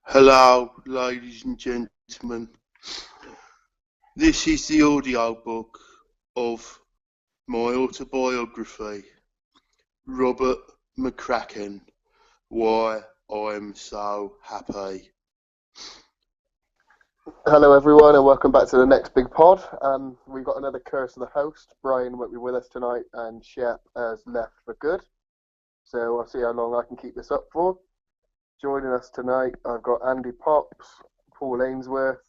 Hello, ladies and gentlemen. This is the audiobook of my autobiography, Robert McCracken, Why I'm So Happy. Hello everyone and welcome back to the next big pod. We've got another curse of the host. Brian won't be with us tonight and Shep has left for good. So I'll see how long I can keep this up for. Joining us tonight I've got Andy Pops, Paul Ainsworth,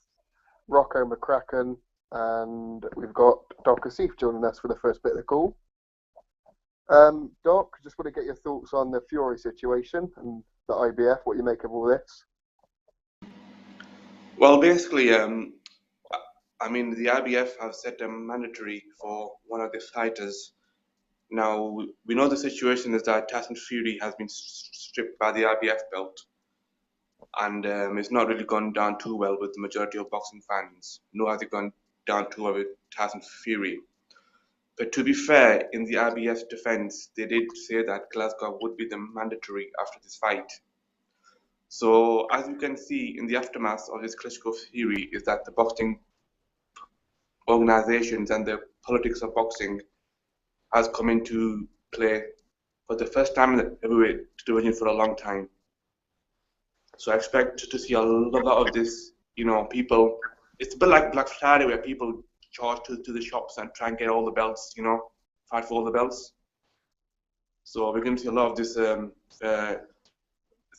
Rocco McCracken, and we've got Doc Asif joining us for the first bit of the call. Doc, just want to get your thoughts on the Fury situation and the IBF, what you make of all this. Well, basically, the IBF have set a mandatory for one of the fighters. Now, we know the situation is that Tyson Fury has been stripped by the IBF belt, and it's not really gone down too well with the majority of boxing fans, nor has it gone down too well with Tyson Fury. But to be fair, in the IBF's defense, they did say that Glasgow would be the mandatory after this fight. So, as you can see in the aftermath of this Klitschko Fury, is that the boxing organizations and the politics of boxing has come into play for the first time in the heavyweight division for a long time. So I expect to see a lot of this, people. It's a bit like Black Friday where people charge to the shops and try and get all the belts, fight for all the belts. So we're going to see a lot of this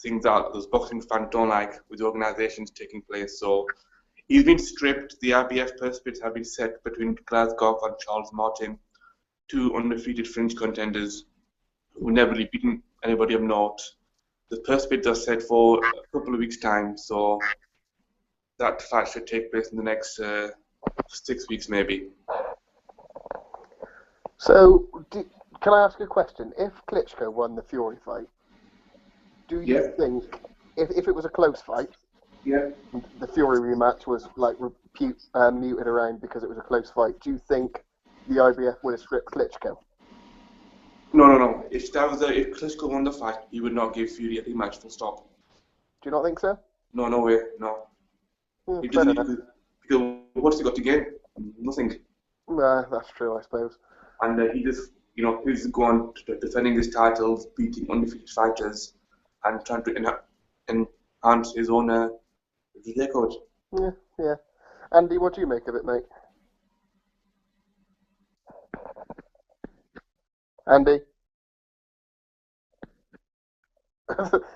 things that those boxing fans don't like with the organizations taking place. So he's been stripped. The IBF purse bids have been set between Glasgow and Charles Martin, two undefeated fringe contenders who never really beaten anybody of note. The purse bids are set for a couple of weeks' time, so that fight should take place in the next 6 weeks, maybe. So, can I ask a question? If Klitschko won the Fury fight, do you think, if it was a close fight, the Fury rematch was like muted around because it was a close fight, do you think the IBF would have stripped Klitschko? No. If Klitschko won the fight, he would not give Fury a rematch, full stop. Do you not think so? No way, no. He doesn't need to, because what's he got to gain? Nothing. That's true, I suppose. And he's gone to defending his titles, beating undefeated fighters, and trying to enhance his own record. Yeah. Andy, what do you make of it, mate? Andy?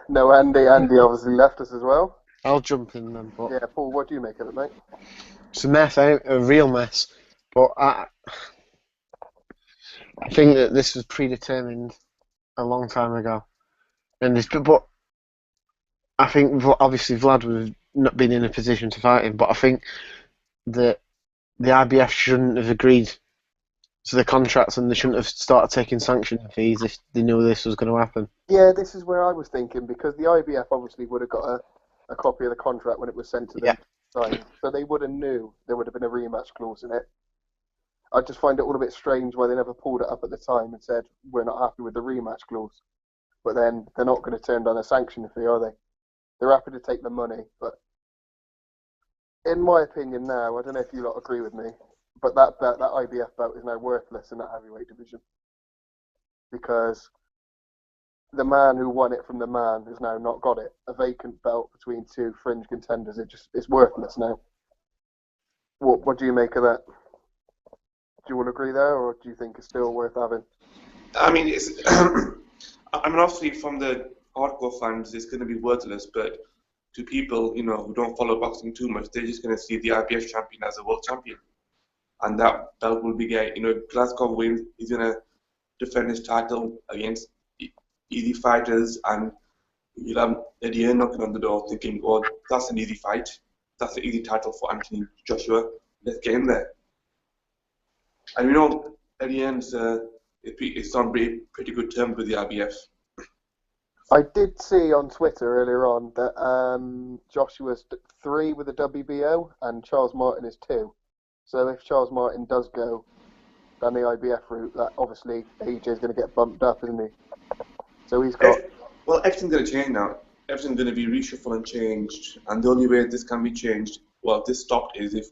No, Andy obviously left us as well. I'll jump in then, but Yeah, Paul, what do you make of it, mate? it's a mess, a real mess. But I think that this was predetermined a long time ago, but I think obviously Vlad would have not been in a position to fight him. But I think that the IBF shouldn't have agreed to the contracts and they shouldn't have started taking sanction fees if they knew this was going to happen. Yeah, this is where I was thinking, because the IBF obviously would have got a copy of the contract when it was sent to them. Yeah. So they would have knew there would have been a rematch clause in it. I just find it all a bit strange why they never pulled it up at the time and said, we're not happy with the rematch clause. But then they're not going to turn down a sanction fee, are they? They're happy to take the money, but in my opinion now, I don't know if you lot agree with me, but that IBF belt is now worthless in that heavyweight division. Because the man who won it from the man has now not got it. A vacant belt between two fringe contenders, it's worthless now. What do you make of that? Do you all agree there, or do you think it's still worth having? I mean, obviously from the hardcore fans, it's going to be worthless, but to people, who don't follow boxing too much, they're just going to see the IBF champion as a world champion. And that belt will be, Glasgow wins, he's going to defend his title against easy fighters, and you'll have Eddie Hearn knocking on the door thinking, oh, that's an easy fight. That's an easy title for Anthony Joshua. Let's get in there. And Eddie Hearn's it's on pretty good terms with the IBF. I did see on Twitter earlier on that Joshua's 3 with the WBO and Charles Martin is 2. So if Charles Martin does go down the IBF route, that obviously AJ is going to get bumped up, isn't he? So he's got... Well, everything's going to change now. everything's going to be reshuffled and changed, and the only way this can be changed, well, this stopped, is if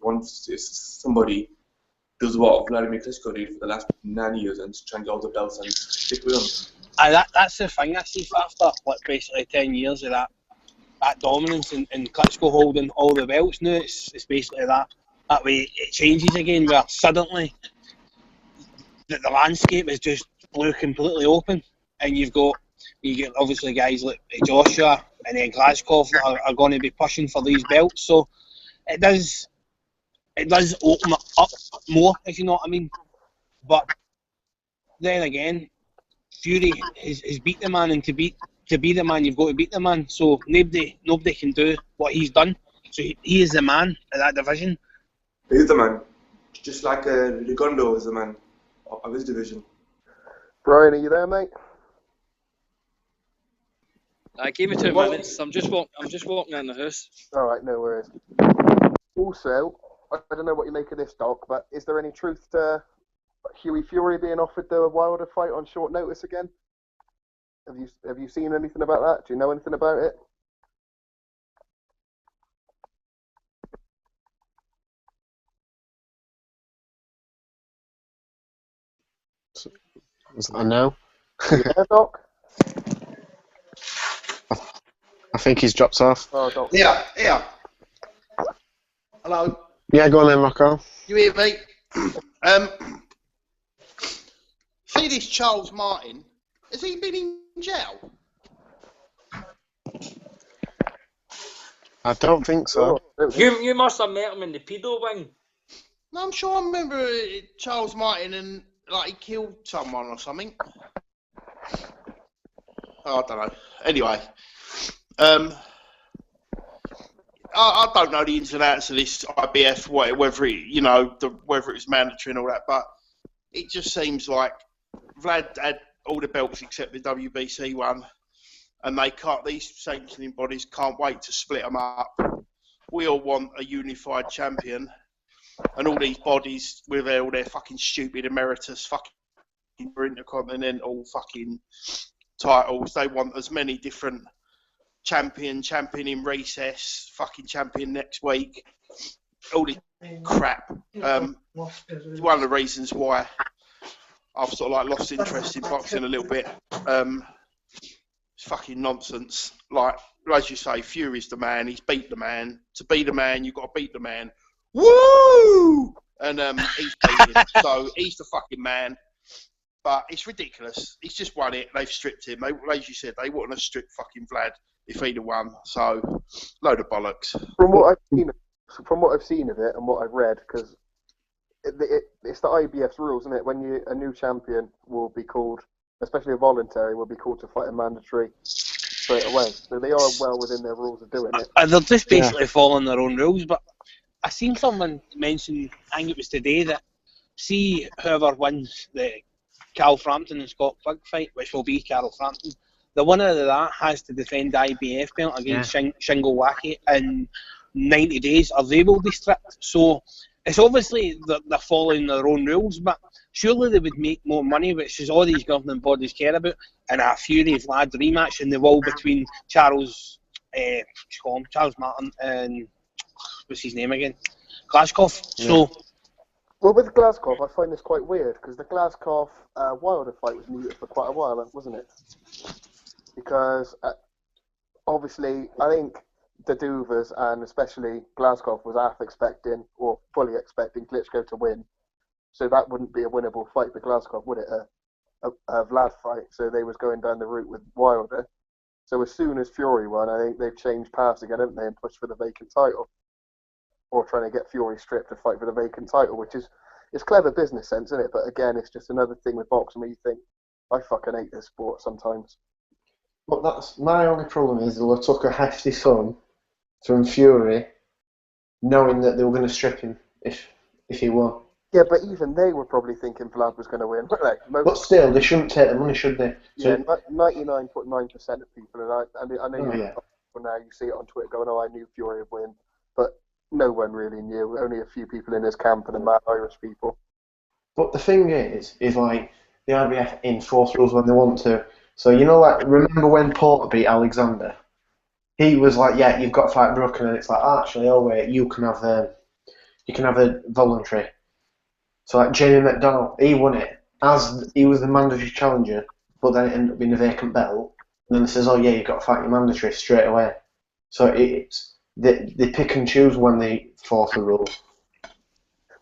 somebody does what Vladimir Klitschko did for the last 9 years and try and get all the belts and stick with them. That's the thing I see after like basically 10 years of that dominance and Klitschko holding all the belts. Now it's basically that way it changes again, where suddenly the landscape is just blew completely open, and you get obviously guys like Joshua and then Glazkov that are going to be pushing for these belts. So it does open it up more, if you know what I mean. But then again, Fury has beat the man, and to be the man, you've got to beat the man. So nobody can do what he's done. So he is the man in that division. He's the man, just like Rigondo is the man of his division. Brian, are you there, mate? Give me 2 minutes. I'm just walking in the house. All right, no worries. Also, I don't know what you make of this, Doc, but is there any truth to Hughie Fury being offered the Wilder fight on short notice again? Have you seen anything about that? Do you know anything about it? I know. Yeah, Doc? I think he's dropped off. Oh, Doc. Yeah. Hello. Yeah, go on then, Rocco. You hear me? See this Charles Martin? Has he been in jail? I don't think so. You must have met him in the pedo wing. No, I'm sure I remember Charles Martin and like he killed someone or something. Oh, I don't know. Anyway, I don't know the ins and outs of this IBF, whether it's mandatory and all that, but it just seems like Vlad had all the belts except the WBC one, and these sanctioning bodies can't wait to split them up. We all want a unified champion, and all these bodies with all their fucking stupid emeritus fucking intercontinental fucking titles, they want as many different champion in recess, fucking champion next week, all this crap. It's one of the reasons why I've sort of like lost interest in boxing a little bit. It's fucking nonsense. Like as you say, Fury's the man. He's beat the man. To be the man, you've got to beat the man. Woo! And he's beaten, so he's the fucking man. But it's ridiculous. He's just won it. They've stripped him. As you said, they wouldn't have stripped fucking Vlad if he'd have won. So, load of bollocks. From what I've seen of it and what I've read, because it's the IBF's rules, isn't it? When a new champion will be called, especially a voluntary, will be called to fight a mandatory straight away. So they are well within their rules of doing it. They're just basically following their own rules. But I seen someone mention, I think it was today, that see whoever wins the Carl Frampton and Scott Quigg fight, which will be Carl Frampton, the winner of that has to defend the IBF belt against Shingo Waki in 90 days, or they will be stripped. So it's obviously they're following their own rules, but surely they would make more money, which is all these governing bodies care about, in a Fury Vlad rematch in the wall between Charles Martin and what's his name again? Glazkov. Yeah. So. Well, with Glazkov, I find this quite weird because the Glazkov Wilder fight was mooted for quite a while, wasn't it? Because obviously, I think the Duvers and especially Glazkov was half expecting or fully expecting Klitschko to win, so that wouldn't be a winnable fight for Glazkov, would it? A Vlad fight. So they was going down the route with Wilder. So as soon as Fury won, I think they've changed paths again, haven't they, and pushed for the vacant title. Or trying to get Fury stripped to fight for the vacant title, which is it's clever business sense, isn't it? But again, it's just another thing with boxing where you think, I fucking hate this sport sometimes. But that's my only problem is they took a hefty sum from Fury, knowing that they were going to strip him if he won. Yeah, but even they were probably thinking Vlad was going to win, weren't they? But still, they shouldn't take the money, should they? Yeah, 99.9% of people, and I know now you see it on Twitter going, "Oh, I knew Fury would win," but no one really knew. Only a few people in his camp and the mad Irish people. But the thing is like the IBF enforce rules when they want to. So like remember when Porter beat Alexander? he was like, yeah, you've got to fight Brooke, and it's like, actually, oh wait, you can have a voluntary. So like Jamie McDonald, he won it as he was the mandatory challenger, but then it ended up being a vacant belt. And then it says, oh yeah, you've got to fight your mandatory straight away. So they pick and choose when they force a rule.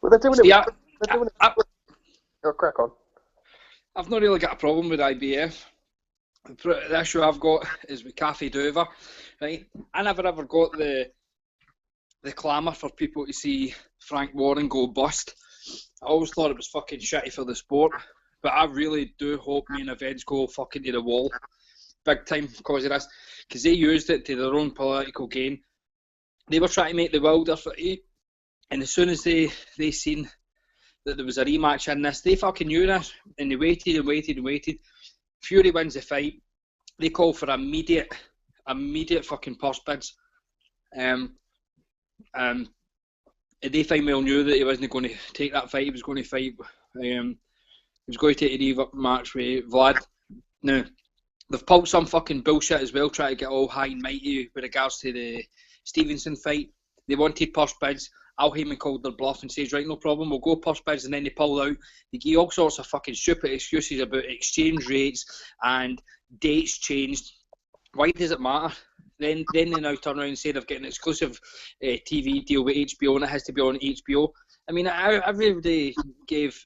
Well, they're doing See, it. They're doing it. Oh, crack on. I've not really got a problem with IBF. The issue I've got is with Cafe Dover, right? I never ever got the clamour for people to see Frank Warren go bust. I always thought it was fucking shitty for the sport, but I really do hope main events go fucking to the wall, big time, because of this, because they used it to their own political gain. They were trying to make the Wilder fight, and as soon as they seen that there was a rematch in this, they fucking knew this, and they waited and waited and waited. Fury wins the fight. They call for immediate fucking purse bids. They fine well knew that he wasn't going to take that fight. He was going to fight. He was going to take a rematch with Vlad. Now they've pulled some fucking bullshit as well, trying to get all high and mighty with regards to the Stevenson fight. They wanted purse bids. Al Heyman called their bluff and says, right, no problem, we'll go purse bids, and then they pull out. They give all sorts of fucking stupid excuses about exchange rates and dates changed. Why does it matter? Then they now turn around and say they've got an exclusive TV deal with HBO and it has to be on HBO. I mean, everybody gave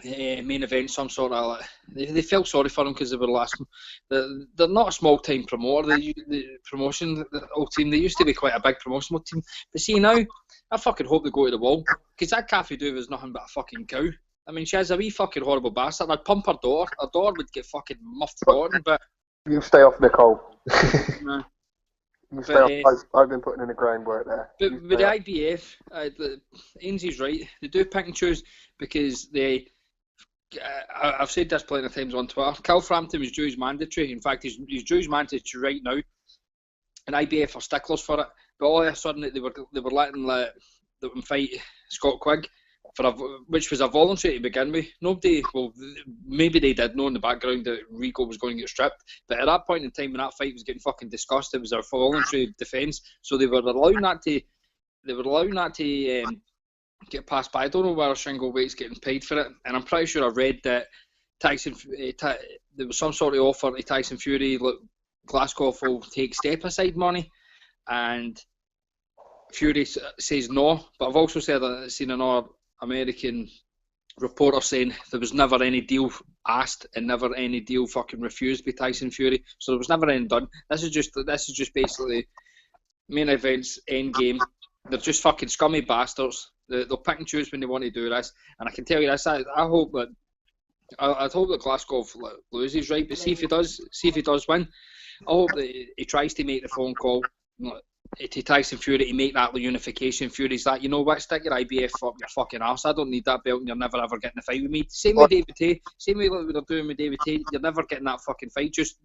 main event some sort of... They felt sorry for them because they were last... They're not a small-time promoter. The promotion, the old team, they used to be quite a big promotional team. But see, now, I fucking hope they go to the wall. Because that Cafe Duva is nothing but a fucking cow. I mean, she has a wee fucking horrible bastard. I'd pump her daughter. Her daughter would get fucking muffed rotten, but... You stay off, Nicole. No. You stay off. I've been putting in the groundwork there. But with the IBF, Ainsley's right. They do pick and choose because they... I've said this plenty of times on Twitter. Cal Frampton was Jews mandatory. In fact, he's Jews mandatory right now. And IBF are sticklers for it. But all of a sudden, they were letting them fight Scott Quigg, which was a voluntary to begin with. Nobody, well, maybe they did know in the background that Rico was going to get stripped. But at that point in time, when that fight was getting fucking discussed, it was a voluntary defence. So they were allowing that to get passed by. I don't know where Shingo Waite's getting paid for it, and I'm pretty sure I read that there was some sort of offer to Tyson Fury. Look, Glasgow will take step aside money, and Fury says no. But I've also said that I've seen another American reporter saying there was never any deal asked and never any deal fucking refused by Tyson Fury. So there was never any done. This is just basically main events end game. They're just fucking scummy bastards. They'll pick and choose when they want to do this, and I can tell you this: I hope that Glasgow loses, right? But see if he does win. I hope that he tries to make the phone call to Tyson Fury to make that unification. Fury's that, you know what, stick your IBF up your fucking arse. I don't need that belt, and you're never ever getting a fight with me. Same with David Tate. Same way what they're doing with David Tate. You're never getting that fucking fight. Just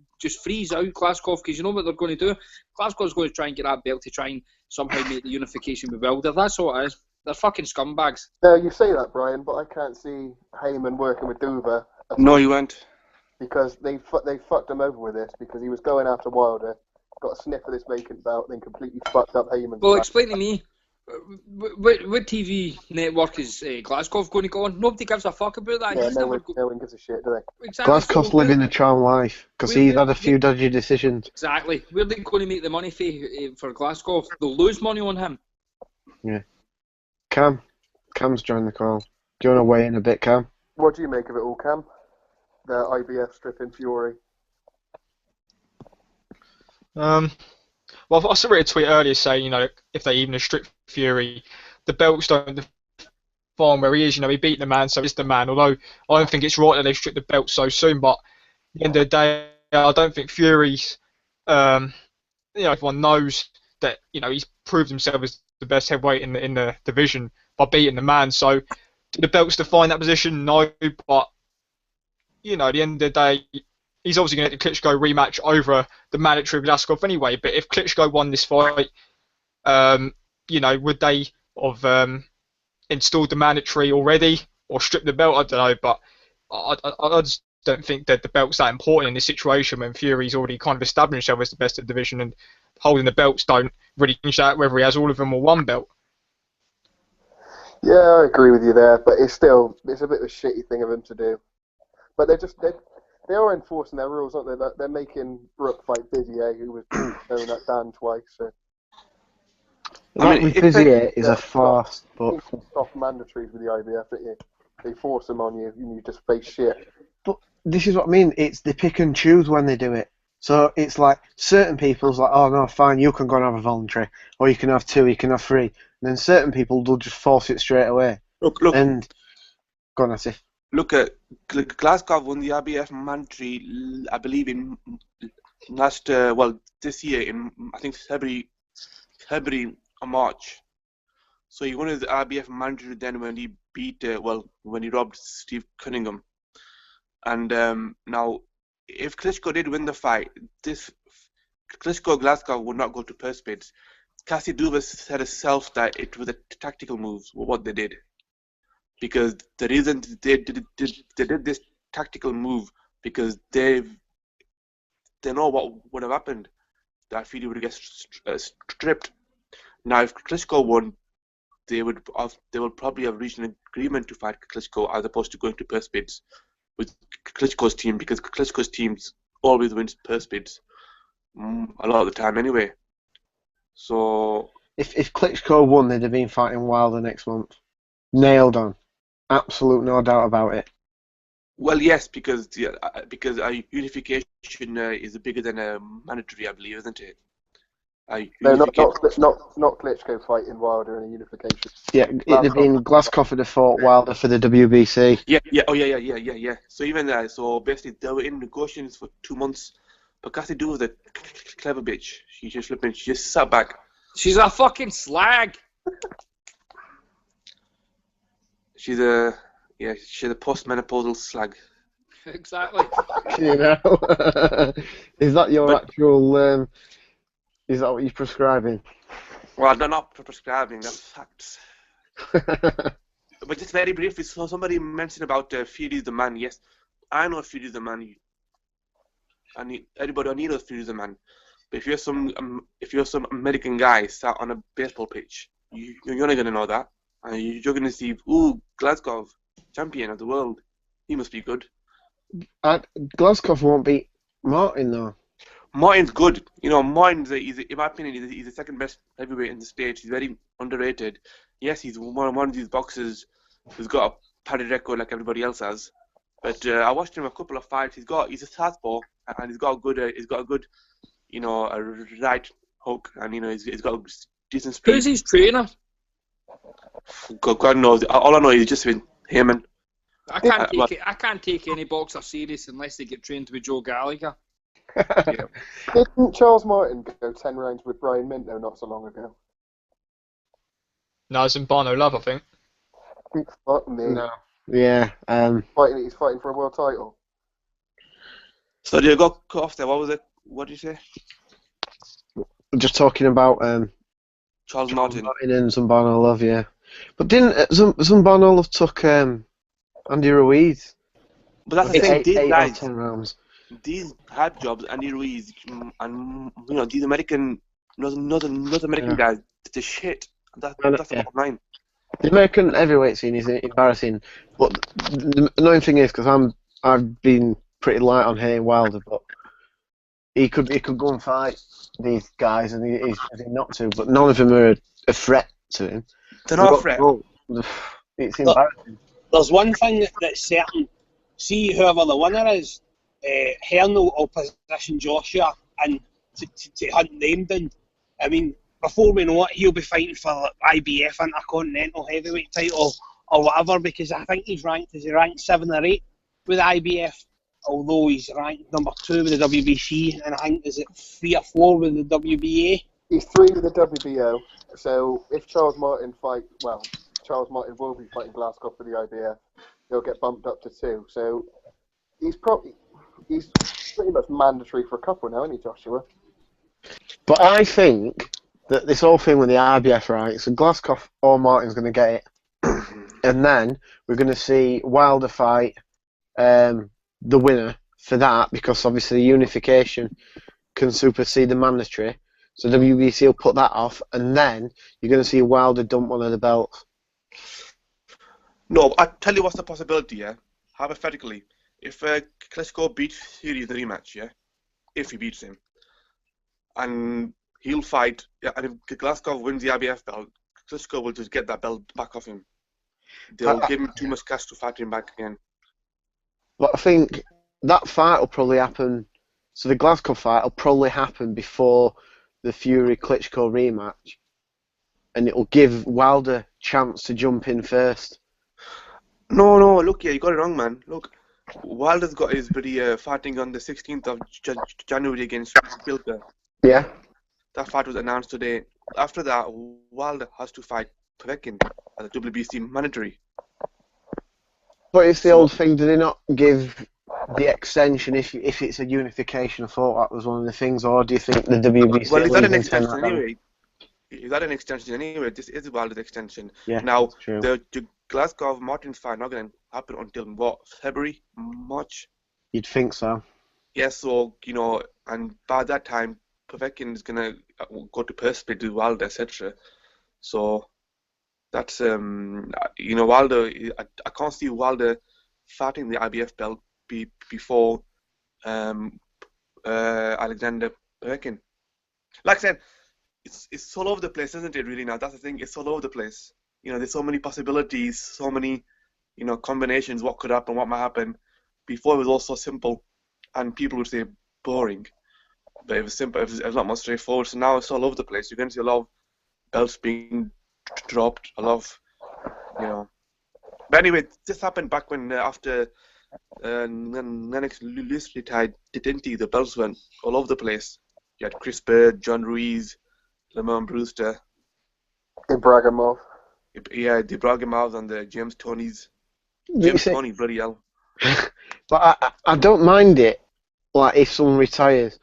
freeze out Glasgow, because you know what they're going to do. Glasgow's going to try and get that belt to try and somehow make the unification with Wilder. That's all it is. They're fucking scumbags. No, you say that, Brian, but I can't see Heyman working with Duva. No, you won't. Because they fucked him over with this, because he was going after Wilder, got a sniff of this vacant belt, then completely fucked up Heyman. Well, explain to me, what TV network is Glasgow going to go on? Nobody gives a fuck about that. Yeah, no one gives a shit, do they? Exactly. Glasgow's living a charmed life, because he's had a few dodgy decisions. Exactly. Where are they going to make the money for Glasgow? They'll lose money on him. Yeah. Cam's joined the call. Do you want to weigh in a bit, Cam? What do you make of it all, Cam? The IBF stripping Fury. Well, I saw a tweet earlier saying, if they even strip Fury, the belts don't define where he is. He beat the man, so he's the man. Although I don't think it's right that they strip the belt so soon. But at the end of the day, I don't think Fury's. Everyone knows that he's proved himself as the best heavyweight in the division by beating the man. So do the belts define that position? No, but at the end of the day, he's obviously going to get the Klitschko rematch over the mandatory of Glasgow anyway. But if Klitschko won this fight, would they have installed the mandatory already or stripped the belt? I don't know, but I just don't think that the belt's that important in this situation when Fury's already kind of established himself as the best of the division. And holding the belts don't really change that, whether he has all of them or one belt. Yeah, I agree with you there, but it's a bit of a shitty thing of him to do. But they are enforcing their rules, aren't they? They're making Brooke fight Bizier, who was known at Dan twice. So. That with Bizier is a farce, but soft mandatories with the IBF, that you they force them on you, and you just face shit. But this is what I mean. It's they pick and choose when they do it. So it's like certain people's like, oh no, fine, you can go and have a voluntary, or you can have 2, you can have 3. And then certain people will just force it straight away. Look. And go on, Asif. Look at Glasgow won the IBF mandatory, I believe, in last this year in I think February or March. So he won his IBF mandatory then when he beat when he robbed Steve Cunningham. And now, if Klitschko did win the fight, this Klitschko Glasgow would not go to purse bids. Cassie Duva said herself that it was a tactical move, what they did. Because the reason they did this tactical move, because they know what would have happened. That Fury would get stripped. Now, if Klitschko won, they would probably have reached an agreement to fight Klitschko as opposed to going to purse bids with Klitschko's team, because Klitschko's teams always wins purse bids a lot of the time anyway. So if Klitschko won, they'd have been fighting Wilder next month. Nailed on. Absolute no doubt about it. Well, yes, because unification is bigger than a mandatory, I believe, isn't it? No, not Klitschko fighting Wilder in a unification. Yeah, it'd have been Glasgow would have fought Wilder for the WBC. Yeah. So even that, so basically they were in negotiations for 2 months. But Cassie Doo was a clever bitch. She just sat back. She's a fucking slag. She's a post-menopausal slag. Exactly. You know, is that your actual? Is that what you're prescribing? Well, they're not prescribing. That's facts. But just very briefly, so somebody mentioned about Fury's the man. Yes, I know Fury's the man. Everybody knows Fury's the man. But if you're some American guy sat on a baseball pitch, you're not gonna know that. And you're gonna see, ooh, Glasgow, champion of the world. He must be good. Glasgow won't beat Martin though. Martin's good. You know, Martin's in my opinion, he's the second best heavyweight in the States. He's very underrated. Yes, he's one of these boxers who's got a padded record like everybody else has. But I watched him a couple of fights. He's a southpaw, and he's got a good, you know, a right hook, and you know he's got a decent speed. Who's his trainer? God knows. All I know is just with him and. I can't take any boxer serious unless they get trained with Joe Gallagher. Yeah. Didn't Charles Martin go 10 rounds with Brian Minto not so long ago? No, it's in Barno Love, I think. Fuck me. No. Yeah. He's fighting for a world title. So you got cut off there. What was it? What did you say? Just talking about Charles Martin and Zumbano Love, yeah. But didn't Zumbano Love took Andy Ruiz? But that's the thing. These guys, 10 rounds. These hype jobs, Andy Ruiz, and you know these American, North American guys, they're shit. That's the bottom line. The American heavyweight scene is embarrassing, but the annoying thing is because I've been pretty light on hating Wilder, but he could go and fight these guys, and he's not to. But none of them are a threat to him. They're not a threat. It's embarrassing. There's one thing that's certain. See whoever the winner is, Hernal will position Joshua and to hunt them down. I mean, before we know it, he'll be fighting for IBF Intercontinental Heavyweight title or whatever, because I think he's ranked 7 or 8 with IBF, although he's ranked number 2 with the WBC, and I think is it 3 or 4 with the WBA. He's 3 with the WBO. So if Charles Martin Charles Martin will be fighting Glasgow for the IBF. He'll get bumped up to 2. So he's pretty much mandatory for a couple now, isn't he, Joshua? But I think that this whole thing with the IBF, right? So Glasgow or Martin's going to get it, and then we're going to see Wilder fight the winner for that, because obviously the unification can supersede the mandatory. So WBC will put that off, and then you're going to see Wilder dump one of the belts. No, I tell you what's the possibility, yeah? Hypothetically, if Klitschko beats Fury in the rematch, yeah? If he beats him. And he'll fight, yeah, and if Glasgow wins the IBF belt, Klitschko will just get that belt back off him. They'll give him too much cash to fight him back again. But I think that fight will probably happen. So the Glasgow fight will probably happen before the Fury-Klitschko rematch. And it will give Wilder a chance to jump in first. No, look, yeah, you got it wrong, man. Look, Wilder's got his buddy fighting on the 16th of January against Bilger. Yeah. That fight was announced today. After that, Wilder has to fight Povetkin as a WBC mandatory. But it's the old thing, do they not give the extension if it's a unification? I thought that was one of the things, or do you think the WBC... Well, is that an extension anyway? Is that an extension anyway? This is Wilder's extension. Yeah, now, true. The Glasgow Martins fight not going to happen until, what, February? March? You'd think so. Yeah, so, you know, and by that time, Povetkin is going to go to purse split with Wilder, etc. So, that's, you know, Wilder, I can't see Wilder fighting the IBF belt before Alexander Povetkin. Like I said, it's all over the place, isn't it, really, now? That's the thing, it's all over the place. You know, there's so many possibilities, so many, you know, combinations, what could happen, what might happen. Before it was all so simple, and people would say boring. But it was simple, it was a lot more straightforward. So now it's all over the place. You're going to see a lot of belts being dropped, a lot of, you know. But anyway, this happened back when, after Lennox Lewis retired, didn't he? The belts went all over the place. You had Chris Bird, John Ruiz, Lamont Brewster. Ibrahimov. Yeah, the Braghamov and the James Toney's. James Toney, bloody hell. But I don't mind it, like, if someone retires.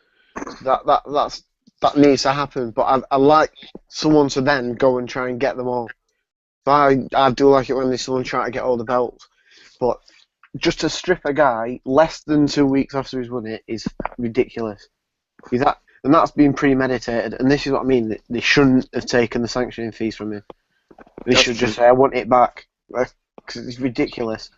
That needs to happen. But I like someone to then go and try and get them all. But I do like it when there's someone trying to get all the belts. But just to strip a guy less than 2 weeks after he's won it is ridiculous. And that's been premeditated. And this is what I mean. They shouldn't have taken the sanctioning fees from him. They should just say, I want it back. Because it's ridiculous.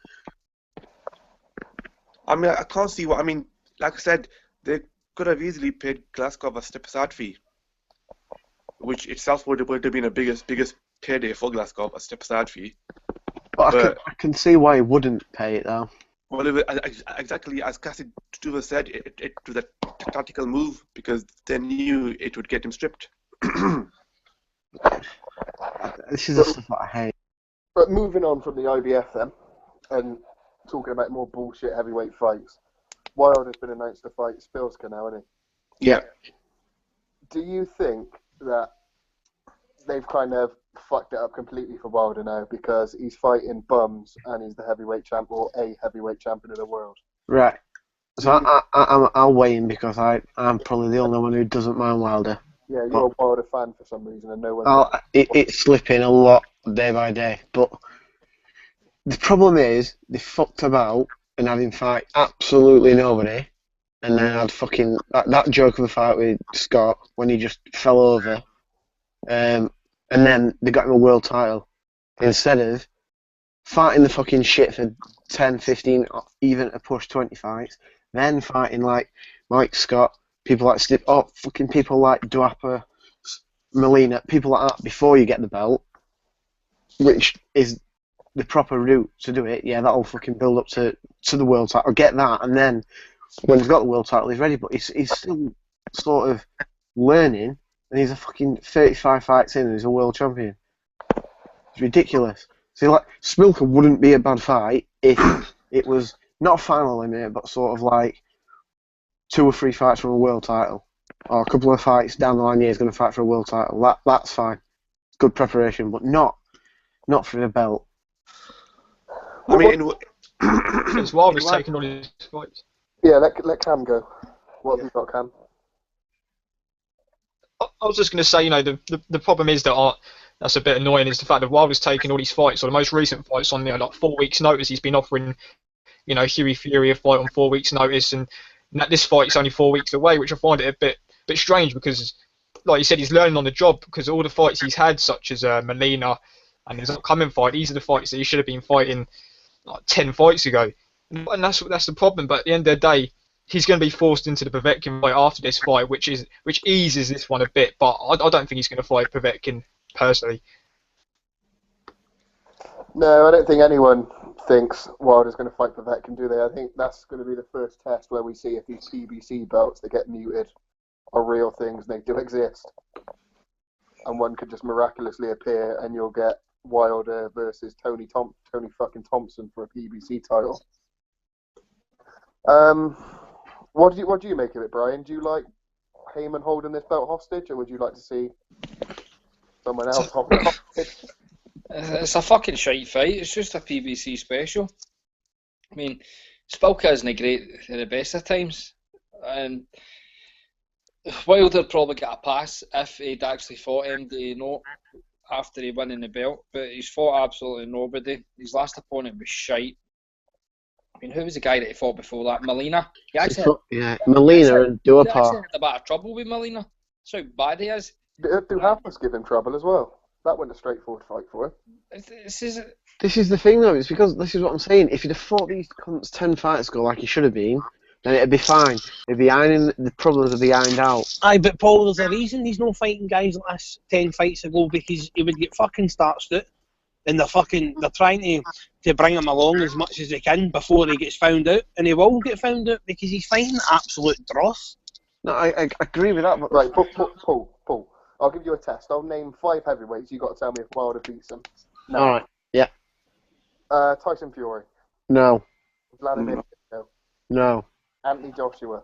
I mean, I can't see what... I mean, like I said, they could have easily paid Glasgow a step-aside fee, which itself would have been a biggest payday for Glasgow, a step-aside fee. But I can see why he wouldn't pay it, though. Well, exactly as Cassie Stuver said, it was a tactical move because they knew it would get him stripped. This is the stuff that I hate. But moving on from the IBF then, and talking about more bullshit heavyweight fights, Wilder's been announced to fight Spilska now, hasn't he? Yeah. Do you think that they've kind of fucked it up completely for Wilder now because he's fighting bums and he's the heavyweight champ or a heavyweight champion of the world? Right. So I'll weigh in because I'm probably the only one who doesn't mind Wilder. Yeah, you're a Wilder fan for some reason and no one... It's slipping a lot day by day, but the problem is they fucked about and had him fight absolutely nobody, and then had fucking that joke of a fight with Scott when he just fell over, and then they got him a world title instead of fighting the fucking shit for 10, 15, even a push 20 fights, then fighting like Mike Scott, people like fucking people like Duapa, Molina, people like that before you get the belt, which is the proper route to do it. Yeah, that'll fucking build up to the world title. Get that, and then when he's got the world title, he's ready. But he's still sort of learning, and he's a fucking 35 fights in, and he's a world champion. It's ridiculous. See, like Smilka wouldn't be a bad fight if it was not a final limit, but sort of like 2 or 3 fights from a world title, or a couple of fights down the line. Yeah, he's going to fight for a world title. That's fine. It's good preparation, but not for the belt. I mean, since Wilder's taken all his fights. Yeah, let Cam go. What have you got, Cam? I was just going to say, you know, the problem is that that's a bit annoying is the fact that Wilder's taken all these fights, or the most recent fights on there, like 4 weeks' notice. He's been offering, you know, Hughie Fury a fight on 4 weeks' notice, and this fight's only 4 weeks away, which I find it a bit strange because like you said, he's learning on the job because all the fights he's had, such as Molina and his upcoming fight, these are the fights that he should have been fighting like 10 fights ago. And that's the problem. But at the end of the day, he's going to be forced into the Povetkin fight after this fight, which eases this one a bit. But I don't think he's going to fight Povetkin personally. No, I don't think anyone thinks Wilder's going to fight Povetkin, do they? I think that's going to be the first test where we see if these PBC belts that get muted are real things and they do exist. And one could just miraculously appear and you'll get Wilder versus Tony fucking Thompson for a PBC title. What do you make of it, Brian? Do you like Heyman holding this belt hostage, or would you like to see someone else hold it hostage? It's a fucking shite fight. It's just a PBC special. I mean, Spilka isn't great at the best of times, and Wilder probably got a pass if he'd actually fought MD after he won in the belt, but he's fought absolutely nobody. His last opponent was shite. I mean, who was the guy that he fought before that? Molina. Molina and He actually Duhapar. had a bit of trouble with Molina. That's how bad he is. Duhapar give him trouble as well. That wasn't a straightforward fight for him. This is This is the thing, though. It's because this is what I'm saying. If he'd have fought these cunts 10 fights ago, like he should have been, then it'd be fine. It'd be ironing, the problems would be ironed out. Aye, but Paul, there's a reason he's not fighting guys like this 10 fights ago, because he would get fucking start-stood, and they're trying to bring him along as much as they can before he gets found out, and he will get found out because he's fighting absolute dross. No, I agree with that. But Right, Paul, I'll give you a test. I'll name 5 heavyweights. You've got to tell me if Wilder beats them. No. All right. Yeah. Tyson Fury. No. Vladimir Klitschko. No. Anthony Joshua.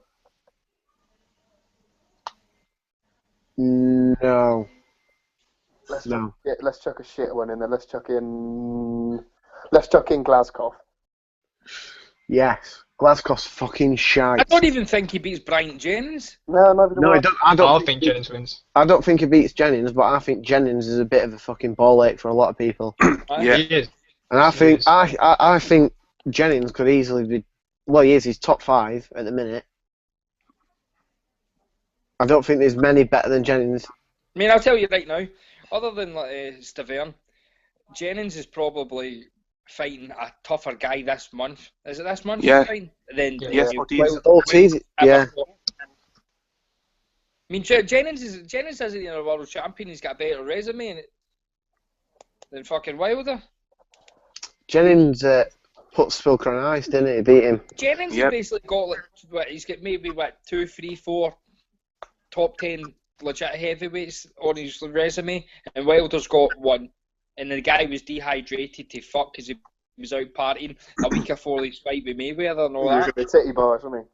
No. Let's chuck a shit one in there. Let's chuck in Glasgow. Yes. Glasgow's fucking shite. I don't even think he beats Bryant Jennings. No, neither do I. I think Jennings wins. I don't think he beats Jennings, but I think Jennings is a bit of a fucking ball ache for a lot of people. Yeah. He is. And I think I think Jennings could easily be. Well, he is. He's top 5 at the minute. I don't think there's many better than Jennings. I mean, I'll tell you right now, other than Stavern, Jennings is probably fighting a tougher guy this month. Is it this month? Yeah. Then Yes, Ortiz, yeah. I mean, Jennings isn't even a world champion. He's got a better resume than fucking Wilder. Jennings put Spilker on ice, didn't he? Beat him. Jennings has basically got he's got maybe 2, 3, 4 top 10 legit heavyweights on his resume, and Wilder's got 1. And the guy was dehydrated to fuck because he was out partying a week before his fight with Mayweather and all that. The titty bars, wasn't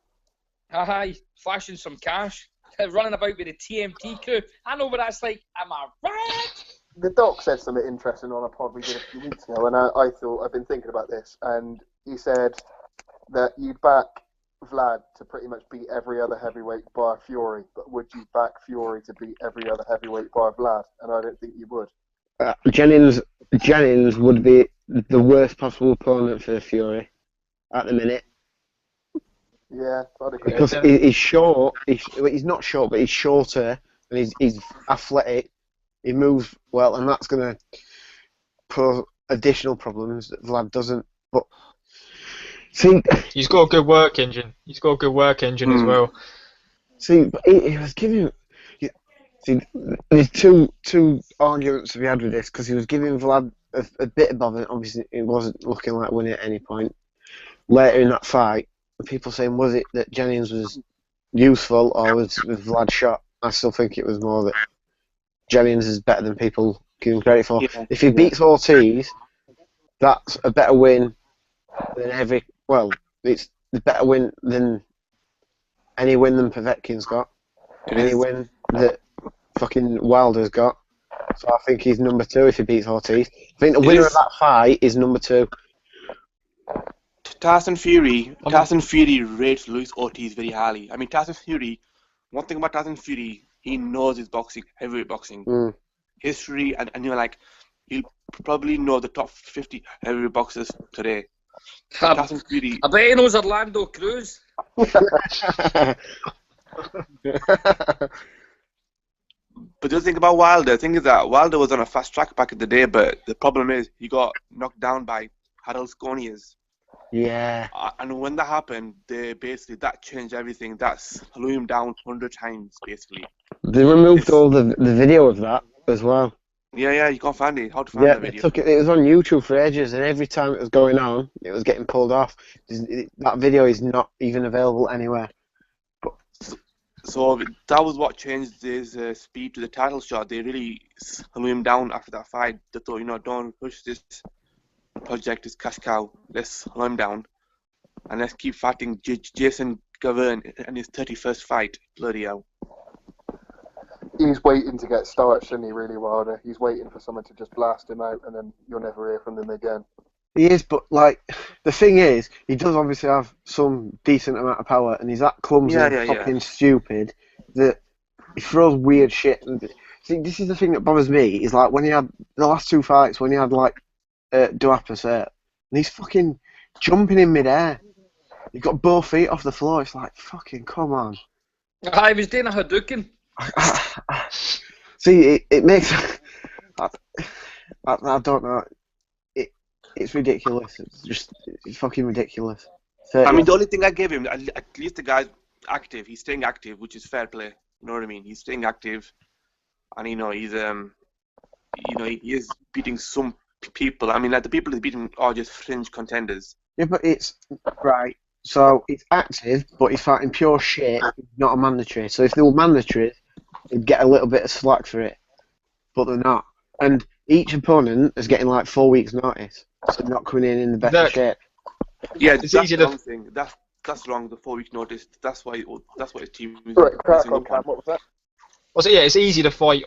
he? Aye, flashing some cash, running about with the TMT crew. I know what that's like. Am I right? The doc said something interesting on a pod we did a few weeks ago, and I thought, I've been thinking about this, and he said that you'd back Vlad to pretty much beat every other heavyweight bar Fury, but would you back Fury to beat every other heavyweight bar Vlad? And I don't think you would. Jennings would be the worst possible opponent for Fury at the minute. Yeah, I'd agree. Because he's short. He's not short, but he's shorter, and he's athletic. He moves well, and that's going to pose additional problems that Vlad doesn't. But see, he's got a good work engine. He's got a good work engine as well. See, but he was giving. See, there's two arguments to be had with this, because he was giving Vlad a bit of bother. Obviously, it wasn't looking like winning at any point. Later in that fight, people saying, was it that Jennings was useful or was Vlad shot? I still think it was more that Jennings is better than people give him credit for. Yeah. If he beats Ortiz, that's a better win than it's a better win than any win than Povetkin's got. Any win that fucking Wilder's got. So I think he's number 2 if he beats Ortiz. I think the winner of that fight is number 2. Tyson Fury rates Luis Ortiz very highly. I mean, Tyson Fury, one thing about Tyson Fury, he knows his boxing, heavyweight boxing history, and you're like, he'll probably know the top 50 heavyweight boxers today. Tyson Fury. I bet he knows Orlando Cruz. But the thing about Wilder, the thing is that Wilder was on a fast track back in the day, but the problem is he got knocked down by Harold Sconiers. Yeah. And when that happened, that changed everything. That slew him down 100 times, basically. They removed all the video of that as well. Yeah, you can't find it. How to find Yeah, that they video? took it. It was on YouTube for ages, and every time it was going on, it was getting pulled off. That video is not even available anywhere. So that was what changed his speed to the title shot. They really slew him down after that fight. They thought, don't push this project, this cash cow. Let's slow him down. And let's keep fighting Jason Gavern in his 31st fight. Bloody hell. He's waiting to get started, isn't he, really, Wilder? He's waiting for someone to just blast him out, and then you'll never hear from them again. He is, but like the thing is, he does obviously have some decent amount of power, and he's that clumsy and fucking stupid that he throws weird shit. And see, this is the thing that bothers me. Is like when he had the last two fights, when he had like Duapas and he's fucking jumping in midair. He got both feet off the floor. It's like fucking come on. I was doing a Hadouken. See, it makes. I don't know. It's ridiculous. It's fucking ridiculous. I mean, the only thing I gave him, at least the guy's active. He's staying active, which is fair play. You know what I mean? He's staying active, and he's he is beating some people. I mean, like the people he's beating are just fringe contenders. Yeah, but it's right. So it's active, but he's fighting pure shit. Not a mandatory. So if they were mandatory, they'd get a little bit of slack for it, but they're not. And each opponent is getting like 4 weeks' notice, so they're not coming in the best of shape. Yeah, it's that's easy the to. wrong thing. That's wrong. The 4 week notice. That's why his team is Right, crack messing on, up Cam. on. What was that? Also, yeah, it's easy to fight.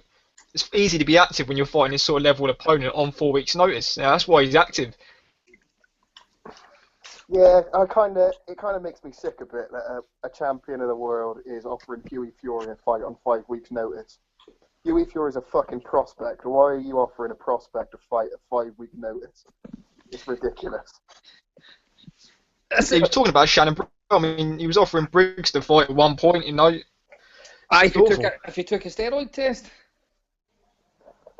It's easy to be active when you're fighting this sort of level opponent on 4 weeks' notice. Now, that's why he's active. Yeah, it kind of makes me sick a bit that a champion of the world is offering Huey Fury a fight on 5 weeks' notice. Huey Fury is a fucking prospect. Why are you offering a prospect a fight at 5 week notice? It's ridiculous. He was talking about Shannon Briggs. I mean, he was offering Briggs to fight at one point. If he took a steroid test.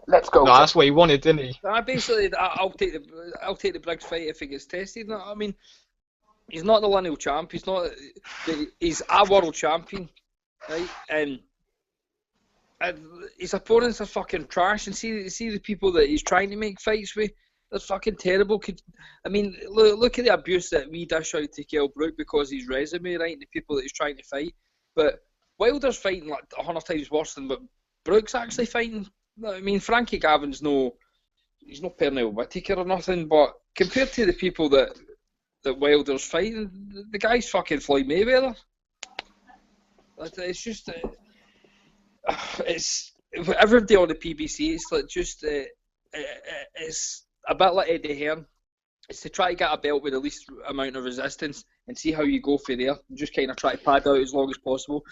Let's go. No, that's what he wanted, didn't he? Basically, I'll take the Briggs fight if he gets tested. No, I mean, he's not the lineal champ. He's not. He's a world champion, right? And his opponents are fucking trash. And see the people that he's trying to make fights with. They're fucking terrible. I mean, look at the abuse that we dish out to Kell Brook because his resume, right? And the people that he's trying to fight. But Wilder's fighting like 100 times worse than what Brook's actually fighting. I mean, Frankie Gavin's he's no Pernell Whitaker or nothing, but compared to the people that Wilder's fighting, the guy's fucking Floyd Mayweather. It's just, it's everybody on the PBC. It's like just, it's a bit like Eddie Hearn. It's to try to get a belt with the least amount of resistance and see how you go for there. And just kind of try to pad out as long as possible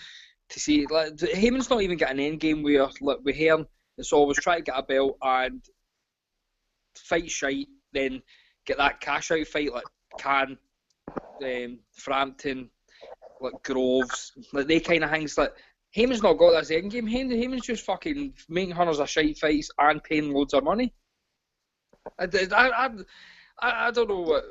to see. Like Heyman's not even got an end game where like with Hearn. It's always try to get a belt and fight shite, then get that cash out fight like Khan, Frampton, like Groves, like they kind of things. Like Heyman's not got this end game. Heyman's just fucking making hundreds of shite fights and paying loads of money. I don't know what.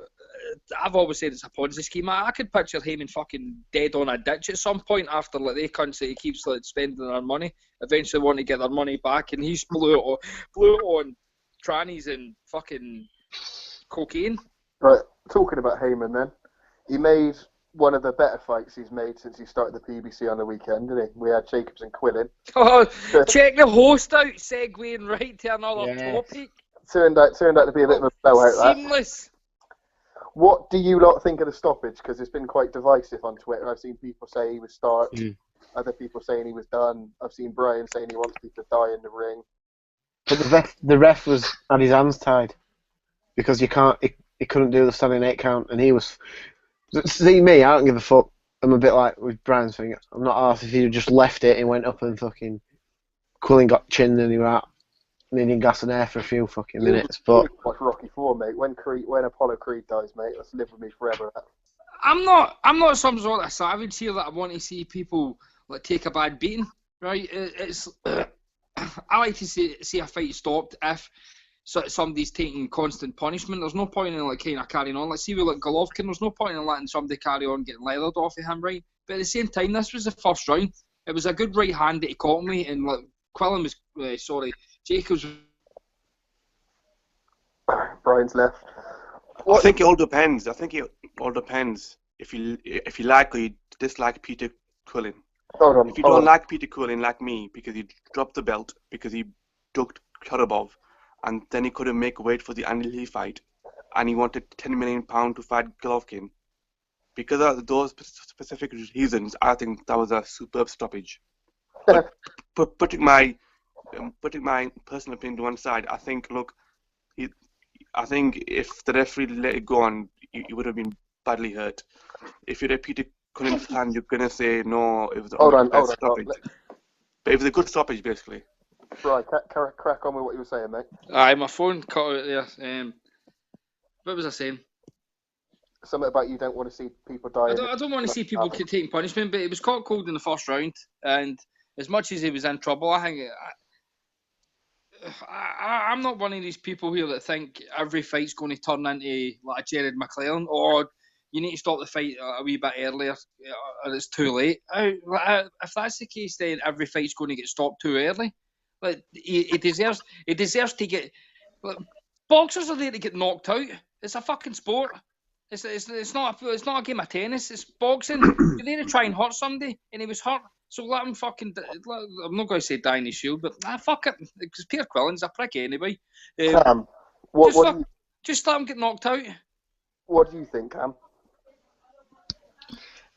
I've always said it's a Ponzi scheme. I could picture Heyman fucking dead on a ditch at some point after like they cunts that he keeps like spending their money. Eventually want to get their money back, and he's blew it on trannies and fucking cocaine. Right, talking about Heyman then, he made one of the better fights he's made since he started the PBC on the weekend, didn't he? We had Jacobs and Quillen. Oh, check the host out, segueing right to another topic. Turned out to be a bit of a blowout. Seamless. What do you lot think of the stoppage? Because it's been quite divisive on Twitter. I've seen people say he was start, other people saying he was done. I've seen Brian saying he wants people to die in the ring. But the ref was had his hands tied because he couldn't do the standing 8 count, and he was. See me, I don't give a fuck. I'm a bit like with Brian's thing. I'm not arsed if he just left it and went up and fucking Quillen got chinned and he was out. Needing gas and air for a few fucking minutes, but watch Rocky 4, mate. When Apollo Creed dies, mate, let's live with me forever. I'm not some sort of savage here that I want to see people like take a bad beating, right? It's I like to see a fight stopped if somebody's taking constant punishment. There's no point in like kind of carrying on. Let's see with like Golovkin. There's no point in letting somebody carry on getting leathered off of him, right? But at the same time, this was the first round. It was a good right hand that he caught me, and like Quillen was Jacobs. Brian's left. I think it all depends. If you like or you dislike Peter Quillen. Hold on. If you don't like Peter Quillen, like me, because he dropped the belt, because he ducked Karabov, and then he couldn't make weight for the Andy Lee fight, and he wanted £10 million to fight Golovkin. Because of those specific reasons, I think that was a superb stoppage. But putting my personal opinion to one side, I think if the referee let it go on, he would have been badly hurt. If you're a Peter Quillen fan, you're gonna say no, it was a stoppage. But it was a good stoppage, basically. Right, crack on with what you were saying, mate. Aye, my phone cut out there. What was I saying? Something about you don't want to see people dying. I don't want to see people taking punishment, but it was caught cold in the first round, and as much as he was in trouble, I think I'm not one of these people here that think every fight's going to turn into like a Jared McClellan, or you need to stop the fight a wee bit earlier, or it's too late. If that's the case, then every fight's going to get stopped too early. Like he deserves to get. Like, boxers are there to get knocked out. It's a fucking sport. It's not a game of tennis. It's boxing. You're there to try and hurt somebody, and he was hurt. So let him fucking. I'm not going to say die in his shield, but fuck it, because Peter Quillen's a prick anyway. Cam, just let him get knocked out. What do you think, Cam?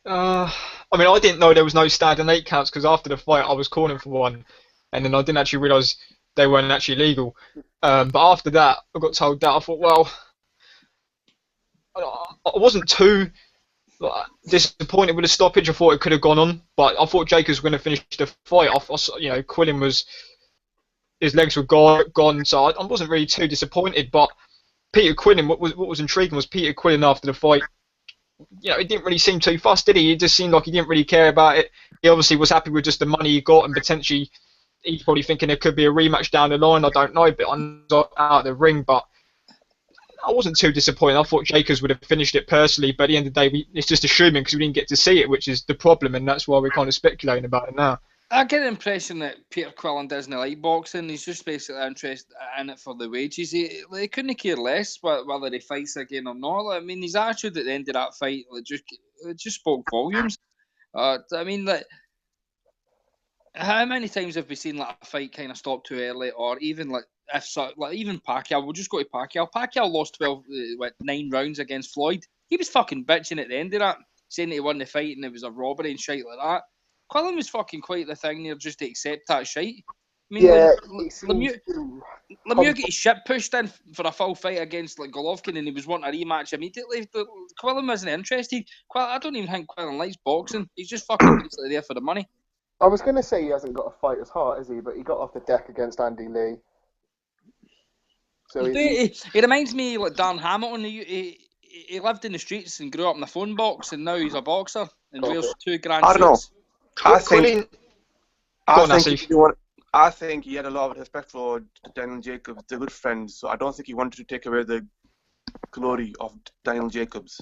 I mean, I didn't know there was no standing 8 counts because after the fight I was calling for one, and then I didn't actually realise they weren't actually legal. But after that, I got told that. I thought, well, I wasn't too disappointed with the stoppage. I thought it could have gone on, but I thought Jacobs was going to finish the fight off. Quillen his legs were gone, so I wasn't really too disappointed. But Peter Quillen, what was intriguing was Peter Quillen after the fight. He didn't really seem too fussed, did he? It just seemed like he didn't really care about it. He obviously was happy with just the money he got, and potentially he's probably thinking there could be a rematch down the line. I don't know, but I'm not out of the ring. But I wasn't too disappointed. I thought Jacobs would have finished it personally, but at the end of the day, it's just assuming because we didn't get to see it, which is the problem, and that's why we're kind of speculating about it now. I get the impression that Peter Quillen doesn't like boxing. He's just basically interested in it for the wages. He couldn't care less whether he fights again or not. I mean, his attitude at the end of that fight just spoke volumes. I mean, how many times have we seen like a fight kind of stop too early, or even even Pacquiao? We'll just go to Pacquiao. Pacquiao lost 9 rounds against Floyd. He was fucking bitching at the end of that, saying that he won the fight and it was a robbery and shit like that. Quillen was fucking quite the thing there just to accept that shite. I mean, Lemieux get his shit pushed in for a full fight against like Golovkin, and he was wanting a rematch immediately. Quillen wasn't interested. I don't even think Quillen likes boxing. He's just fucking basically there for the money. I was going to say he hasn't got a fighter's heart, has he? But he got off the deck against Andy Lee. So he reminds me like Dan Hamilton. He lived in the streets and grew up in the phone box, and now he's a boxer and wears 2 grand suits. I don't know. I think he had a lot of respect for Daniel Jacobs. They're good friends, so I don't think he wanted to take away the glory of Daniel Jacobs.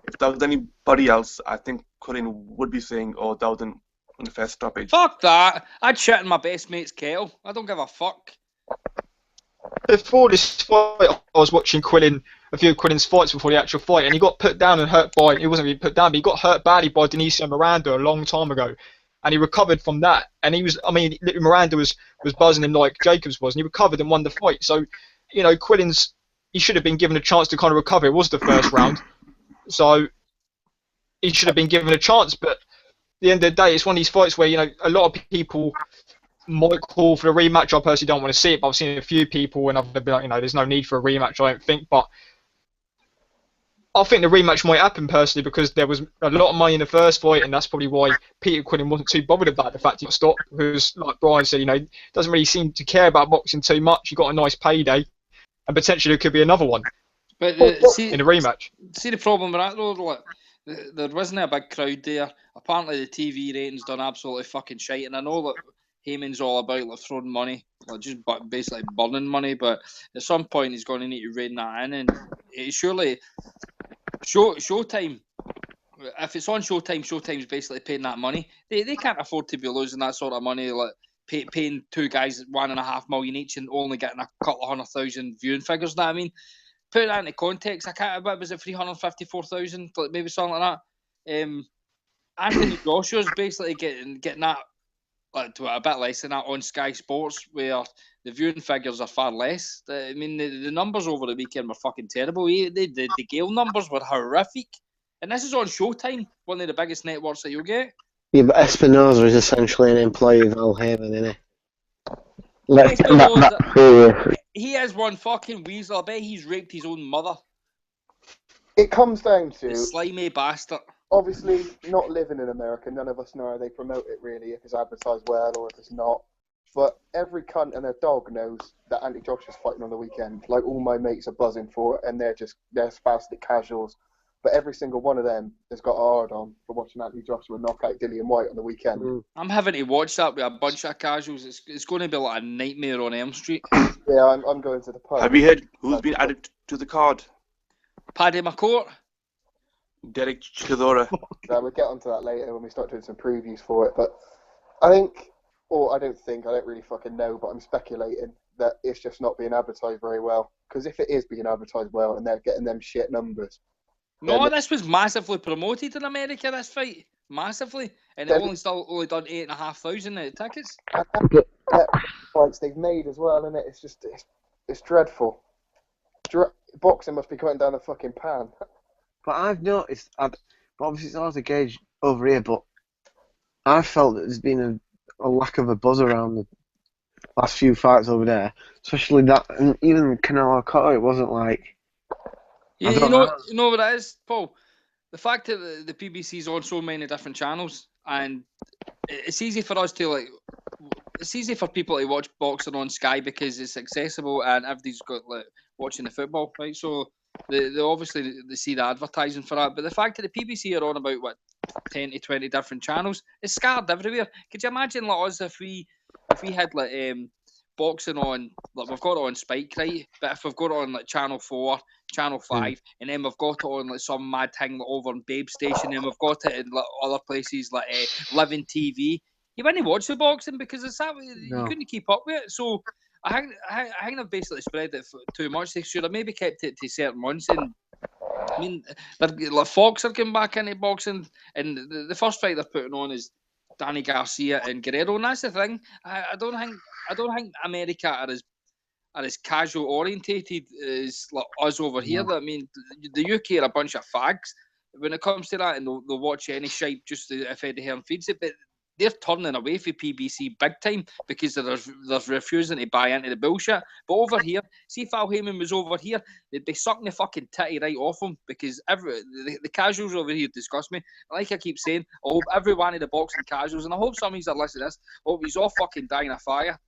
If that was anybody else, I think Quillen would be saying, "Oh, that was an unfair stoppage." Fuck that! I'd shit in my best mate's kettle. I don't give a fuck. Before this fight, I was watching a few of Quillen's fights before the actual fight, and he got put down and hurt by. He wasn't really put down, but he got hurt badly by Denisio Miranda a long time ago, and he recovered from that. And Miranda was buzzing him like Jacobs was, and he recovered and won the fight. So, he should have been given a chance to kind of recover. It was the first round, so he should have been given a chance. But at the end of the day, it's one of these fights where a lot of people might call for a rematch. I personally don't want to see it, but I've seen a few people and I've been like, there's no need for a rematch, I don't think. But I think the rematch might happen personally because there was a lot of money in the first fight, and that's probably why Peter Quillen wasn't too bothered about the fact he got stopped. Because, like Brian said, he doesn't really seem to care about boxing too much. He got a nice payday, and potentially there could be another one in a rematch. See the problem with that though, like, there wasn't a big crowd there. Apparently the TV ratings done absolutely fucking shite, and I know that Heyman's all about like throwing money, like just basically burning money. But at some point, he's going to need to rein that in, and surely Showtime. If it's on Showtime, Showtime's basically paying that money. They can't afford to be losing that sort of money, like paying two guys $1.5 million each and only getting a couple of 100,000 viewing figures. Know what I mean? Put that into context. I can't. What was it? 354,000, like maybe something like that. Anthony Joshua's basically getting that, like, to a bit less than that on Sky Sports, where the viewing figures are far less. I mean, the numbers over the weekend were fucking terrible. The Gale numbers were horrific. And this is on Showtime, one of the biggest networks that you'll get. Yeah, but Espinoza is essentially an employee of Al Heyman, isn't he? Let's get that serious. He is one fucking weasel. I bet he's raped his own mother. It comes down to... The slimy bastard. Obviously, not living in America, none of us know how they promote it, really, if it's advertised well or if it's not. But every cunt and their dog knows that Anthony Joshua's fighting on the weekend. Like, all my mates are buzzing for it, and they're spastic casuals. But every single one of them has got a hard on for watching Anthony Joshua knock out Dillian White on the weekend. I'm having to watch that with a bunch of casuals. It's going to be like a nightmare on Elm Street. Yeah, I'm going to the pub. Have you heard who's been added to the card? Paddy McCourt. Derek Chisora. We'll get onto that later when we start doing some previews for it. But I don't really fucking know, but I'm speculating that it's just not being advertised very well. Because if it is being advertised well and they're getting them shit numbers... No, this was massively promoted in America, this fight. Massively. And they've only done 8,500 tickets. Fights they've made as well, and it's dreadful. Boxing must be going down the fucking pan. But I've noticed, but obviously it's hard to gauge over here, but I've felt that there's been a lack of a buzz around the last few fights over there. Especially that, and even Canelo Cotto, it wasn't like... You know what it is, Paul? The fact that the PBC's on so many different channels, and it's easy for us to it's easy for people to watch boxing on Sky because it's accessible and everybody's got watching the football, right? So they obviously they see the advertising for that, but the fact that the PBC are on about 10 to 20 different channels, it's scattered everywhere. Could you imagine us if we had boxing on, we've got it on Spike, right? But if we've got it on Channel 4, Channel 5, and then we've got it on some mad thing over on Babe Station, and we've got it in other places like Living TV, you wouldn't watch the boxing because it's that you couldn't keep up with it. So I think they've basically spread it too much. They should have maybe kept it to certain months. And I mean, Fox are getting back into boxing, and the first fight they're putting on is Danny Garcia and Guerrero, and that's the thing. I don't think America are as casual orientated as us over here. I mean, the UK are a bunch of fags when it comes to that, and they'll watch any shite just if Eddie Hearn feeds it. But they're turning away from PBC big time because they're refusing to buy into the bullshit. But over here, see if Al Heyman was over here, they'd be sucking the fucking titty right off him because the casuals over here disgust me. Like I keep saying, I hope every one of the boxing casuals, and I hope some of these are listening to this, I hope he's all fucking dying of fire.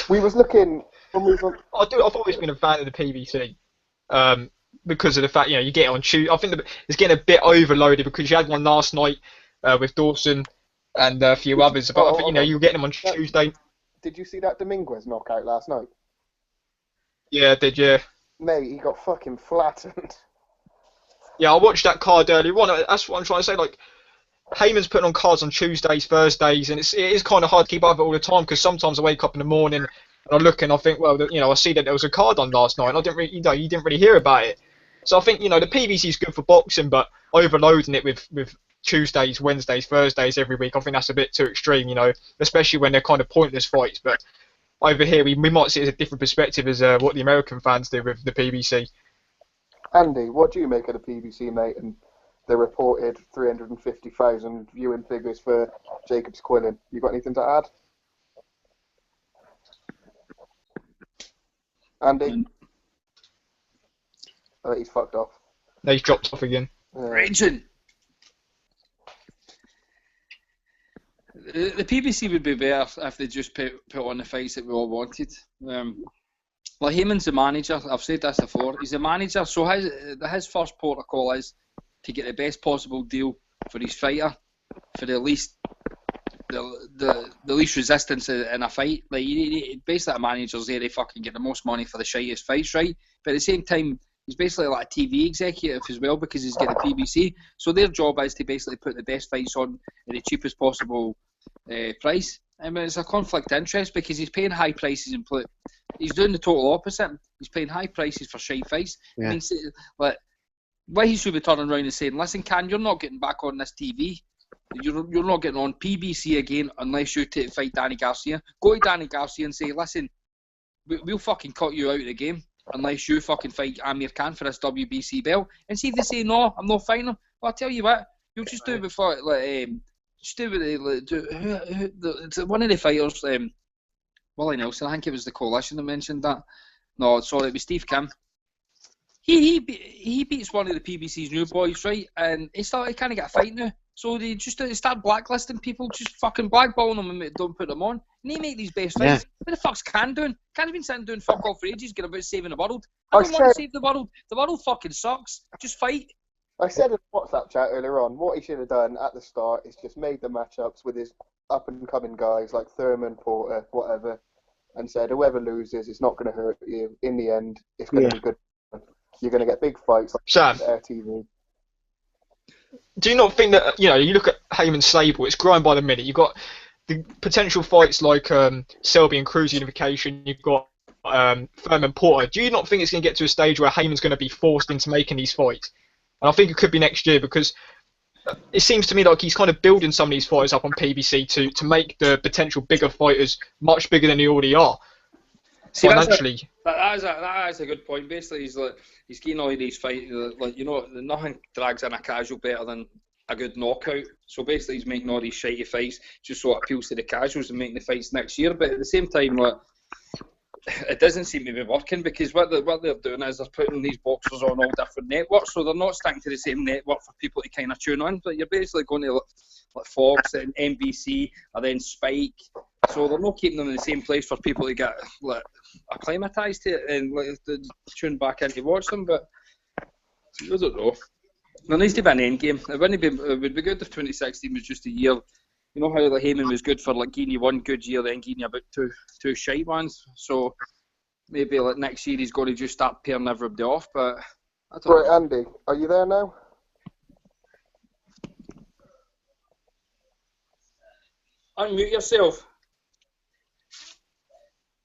We was looking... I've always been a fan of the PBC. Because of the fact, you get it on Tuesday. I think it's getting a bit overloaded because you had one last night with Dawson and a few others. But I think, you were getting them on Tuesday. Did you see that Dominguez knockout last night? Yeah, I did, yeah. Mate, he got fucking flattened. Yeah, I watched that card earlier on. That's what I'm trying to say. Heyman's putting on cards on Tuesdays, Thursdays, and it is kind of hard to keep up with it all the time because sometimes I wake up in the morning and I look and I think, well, I see that there was a card on last night and I didn't really, you didn't really hear about it. So I think, the PBC is good for boxing, but overloading it with Tuesdays, Wednesdays, Thursdays every week, I think that's a bit too extreme, especially when they're kind of pointless fights. But over here, we might see it as a different perspective as what the American fans do with the PBC. Andy, what do you make of the PBC, mate, and the reported 350,000 viewing figures for Jacobs Quillen? You got anything to add? Andy? I think he's fucked off. No, he's dropped off again. Raging! The PBC would be better if they just put on the fights that we all wanted. Heyman's the manager. I've said this before. He's the manager, so his first protocol is to get the best possible deal for his fighter for the least the least resistance in a fight. Like basically, a manager's there to fucking get the most money for the shittiest fights, right? But at the same time, he's basically like a TV executive as well because he's got the PBC. So their job is to basically put the best fights on at the cheapest possible price. I mean, it's a conflict of interest because he's paying high prices and he's doing the total opposite. He's paying high prices for shite fights. Yeah. I mean, like, why he should be turning around and saying, "Listen, you're not getting back on this TV. You're not getting on PBC again unless you fight Danny Garcia. Go to Danny Garcia and say, listen, we'll fucking cut you out of the game unless you fucking fight Amir Khan for this WBC belt." And see if they say, "No, I'm not fighting him." Well, I'll tell you what, you'll just do it before, just do it. One of the fighters, Willie Nelson, I think it was the coalition that mentioned that. No, sorry, it was Steve Kim. He beats one of the PBC's new boys, right? And he kind of got a fight now. So they just start blacklisting people, just fucking blackballing them and don't put them on. And they make these best fights. Yeah. What the fuck's Khan doing? Khan's been sitting doing fuck all for ages, getting about saving the world. I don't want to save the world. The world fucking sucks. Just fight. I said in the WhatsApp chat earlier on, what he should have done at the start is just made the matchups with his up-and-coming guys like Thurman, Porter, whatever, and said, whoever loses, it's not going to hurt you. In the end, it's going to be good. You're going to get big fights like Sam, Air TV. do you not think that, you look at Heyman Sable, it's growing by the minute. You've got the potential fights like Selby and Cruz unification, you've got Thurman Porter. Do you not think it's going to get to a stage where Heyman's going to be forced into making these fights? And I think it could be next year because it seems to me like he's kind of building some of these fighters up on PBC to make the potential bigger fighters much bigger than they already are. See, financially. That is a good point. Basically, he's getting all of these fights. Like, nothing drags in a casual better than a good knockout. So basically, he's making all these shitty fights just so it appeals to the casuals and making the fights next year. But at the same time, it doesn't seem to be working because what they're doing is they're putting these boxers on all different networks, so they're not sticking to the same network for people to kind of tune on. But you're basically going to like Fox and NBC and then Spike, so they're not keeping them in the same place for people to get acclimatised to it and to tune back in to watch them. But I don't know. There needs to be an end game. It would be good if 2016 was just a year. You know how Heyman was good for getting you one good year, then getting you about two shite ones. So maybe next year he's going to just start pairing everybody off. But I don't know. Right, Andy, are you there now? Unmute yourself.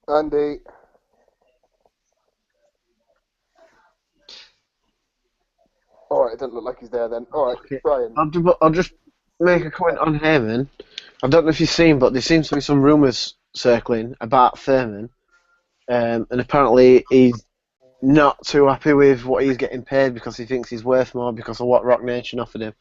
Andy. Alright, it doesn't look like he's there then. Alright, Okay. Brian. I'll just make a comment on Heyman. I don't know if you've seen, but there seems to be some rumours circling about Thurman, and apparently he's not too happy with what he's getting paid because he thinks he's worth more because of what Rock Nation offered him,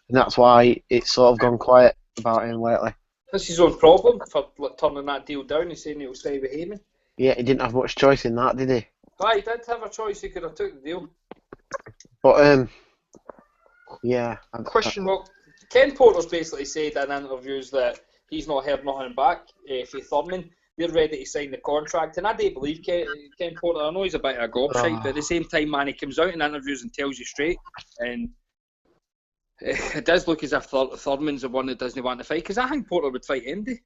and that's why it's sort of gone quiet about him lately. That's his own problem for turning that deal down and saying he'll stay with Heyman. Yeah, he didn't have much choice in that, did he? He did have a choice. He could have took the deal. But yeah. Question. Well, Ken Porter's basically said in interviews that he's not heard nothing back for Thurman. They're ready to sign the contract, and I do believe Ken Porter. I know he's a bit of a gobshite, but at the same time, man, he comes out in interviews and tells you straight, and it does look as if Thurman's the one that doesn't want to fight, because I think Porter would fight Andy.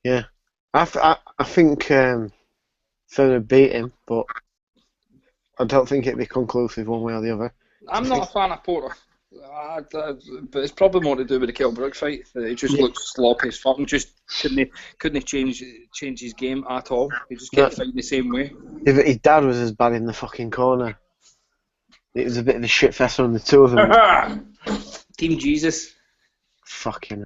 Yeah, I think Thurman beat him, but I don't think it'd be conclusive one way or the other. I'm not a fan of Porter. But it's probably more to do with the Kell Brooks fight. It just looks sloppy as fuck. Just couldn't change his game at all. He just kept fighting the same way. His dad was as bad in the fucking corner. It was a bit of a shit fest on the two of them. Team Jesus. Fucking.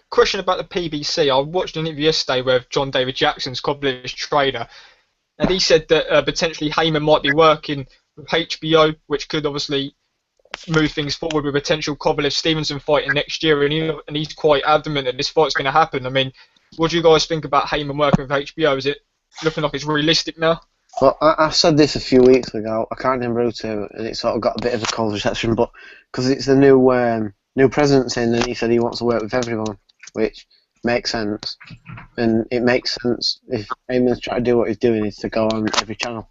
Question about the PBC. I watched an interview yesterday with John David Jackson's Cobbler's trainer, and he said that potentially Heyman might be working with HBO, which could obviously move things forward with potential Kovalev-Stevenson fighting next year, and he's quite adamant that this fight's going to happen. I mean, what do you guys think about Heyman working with HBO? Is it looking like it's realistic now? Well, I said this a few weeks ago. I can't remember who to, and it sort of got a bit of a cold reception, but because it's the new president's in, and he said he wants to work with everyone, which makes sense. And it makes sense if Heyman's trying to do what he's doing is to go on every channel.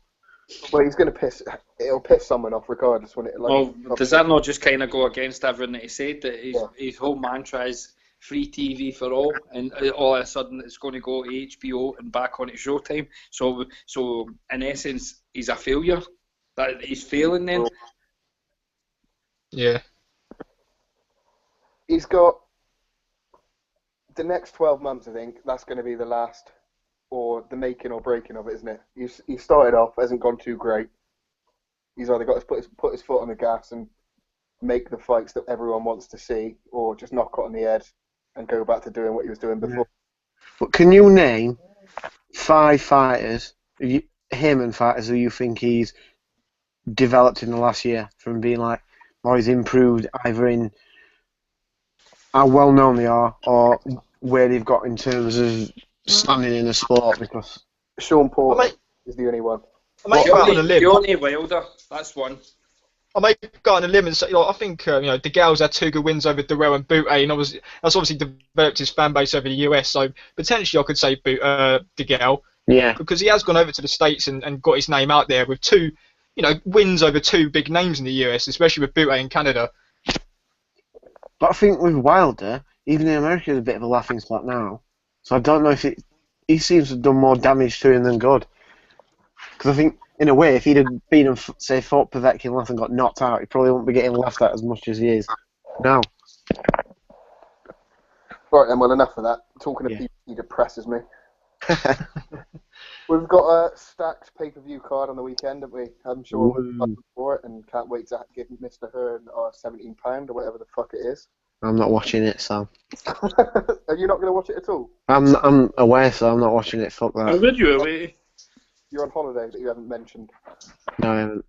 Well, he's going to piss. It'll piss someone off regardless when it. Like, Well, does that not just kind of go against everything that he said? That his whole mantra is free TV for all, and all of a sudden it's going to go to HBO and back on at Showtime. So in essence, he's a failure. That he's failing then. Yeah. He's got the next 12 months. I think that's going to be the last, or the making or breaking of it, isn't it? He started off, hasn't gone too great. He's either got to put his foot on the gas and make the fights that everyone wants to see, or just knock it on the head and go back to doing what he was doing before. But can you name 5 fighters, him and fighters who you think he's developed in the last year from being like, or he's improved either in how well known they are or where they've got in terms of standing in the sport? Because Sean Porter is the only one. Deontay Wilder, that's one. I may go on a limb and say, I think DeGale's had 2 good wins over Durrell and Butte, and that's obviously developed his fan base over the US. So potentially I could say DeGale, because he has gone over to the States and got his name out there with 2, wins over 2 big names in the US, especially with Butte in Canada. But I think with Wilder, even in America, is a bit of a laughing stock now. So I don't know if he seems to have done more damage to him than good. Because I think, in a way, if he'd have been and say fought Povetkin last and got knocked out, he probably wouldn't be getting laughed at as much as he is now. Right then, well, enough of that. Talking of people, he depresses me. We've got a stacked pay-per-view card on the weekend, haven't we? I'm sure we're up for it, and can't wait to give Mr. Hearn our £17 or whatever the fuck it is. I'm not watching it, so. Are you not going to watch it at all? I'm away, so I'm not watching it. Fuck that. How would you away? You're on holiday that you haven't mentioned. No, I haven't.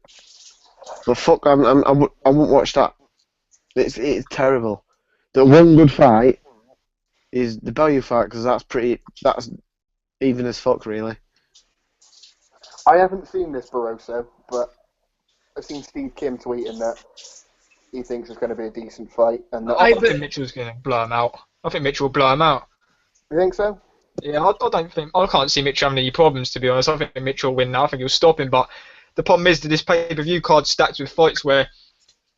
But fuck, I won't watch that. It's terrible. The one good fight is the Bellew fight, because that's even as fuck, really. I haven't seen this Barroso, but I've seen Steve Kim tweeting that he thinks it's going to be a decent fight. And I think Mitchell's going to blow him out. I think Mitchell will blow him out. You think so? Yeah, I can't see Mitchell having any problems, to be honest. I think Mitchell will win now. I think he'll stop him. But the problem is that this pay-per-view card stacked with fights where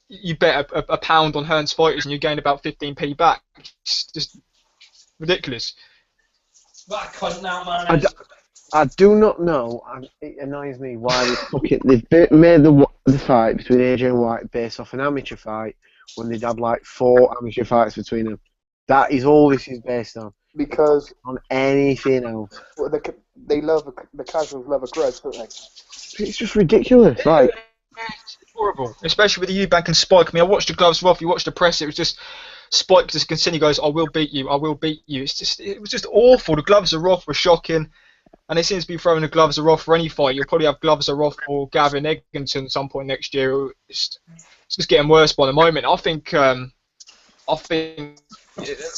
you bet a pound on Hearn's fighters and you gain about 15p back. It's just ridiculous. What a cunt now, man. I do not know, and it annoys me why they've made the fight between AJ and White based off an amateur fight when they'd had like 4 amateur fights between them. That is all this is based on. Because on anything else. Well, the casuals love a grudge, don't they? It's just ridiculous, right? It's horrible, especially with the Eubank and Spike. I mean, I watched the gloves off. You watched the press. It was just Spike just continually goes, "I will beat you. I will beat you." It was just awful. The gloves are off. Were shocking, and they seem to be throwing the gloves are off for any fight. You'll probably have gloves are off for Gavin Egginton at some point next year. It's just getting worse by the moment. I think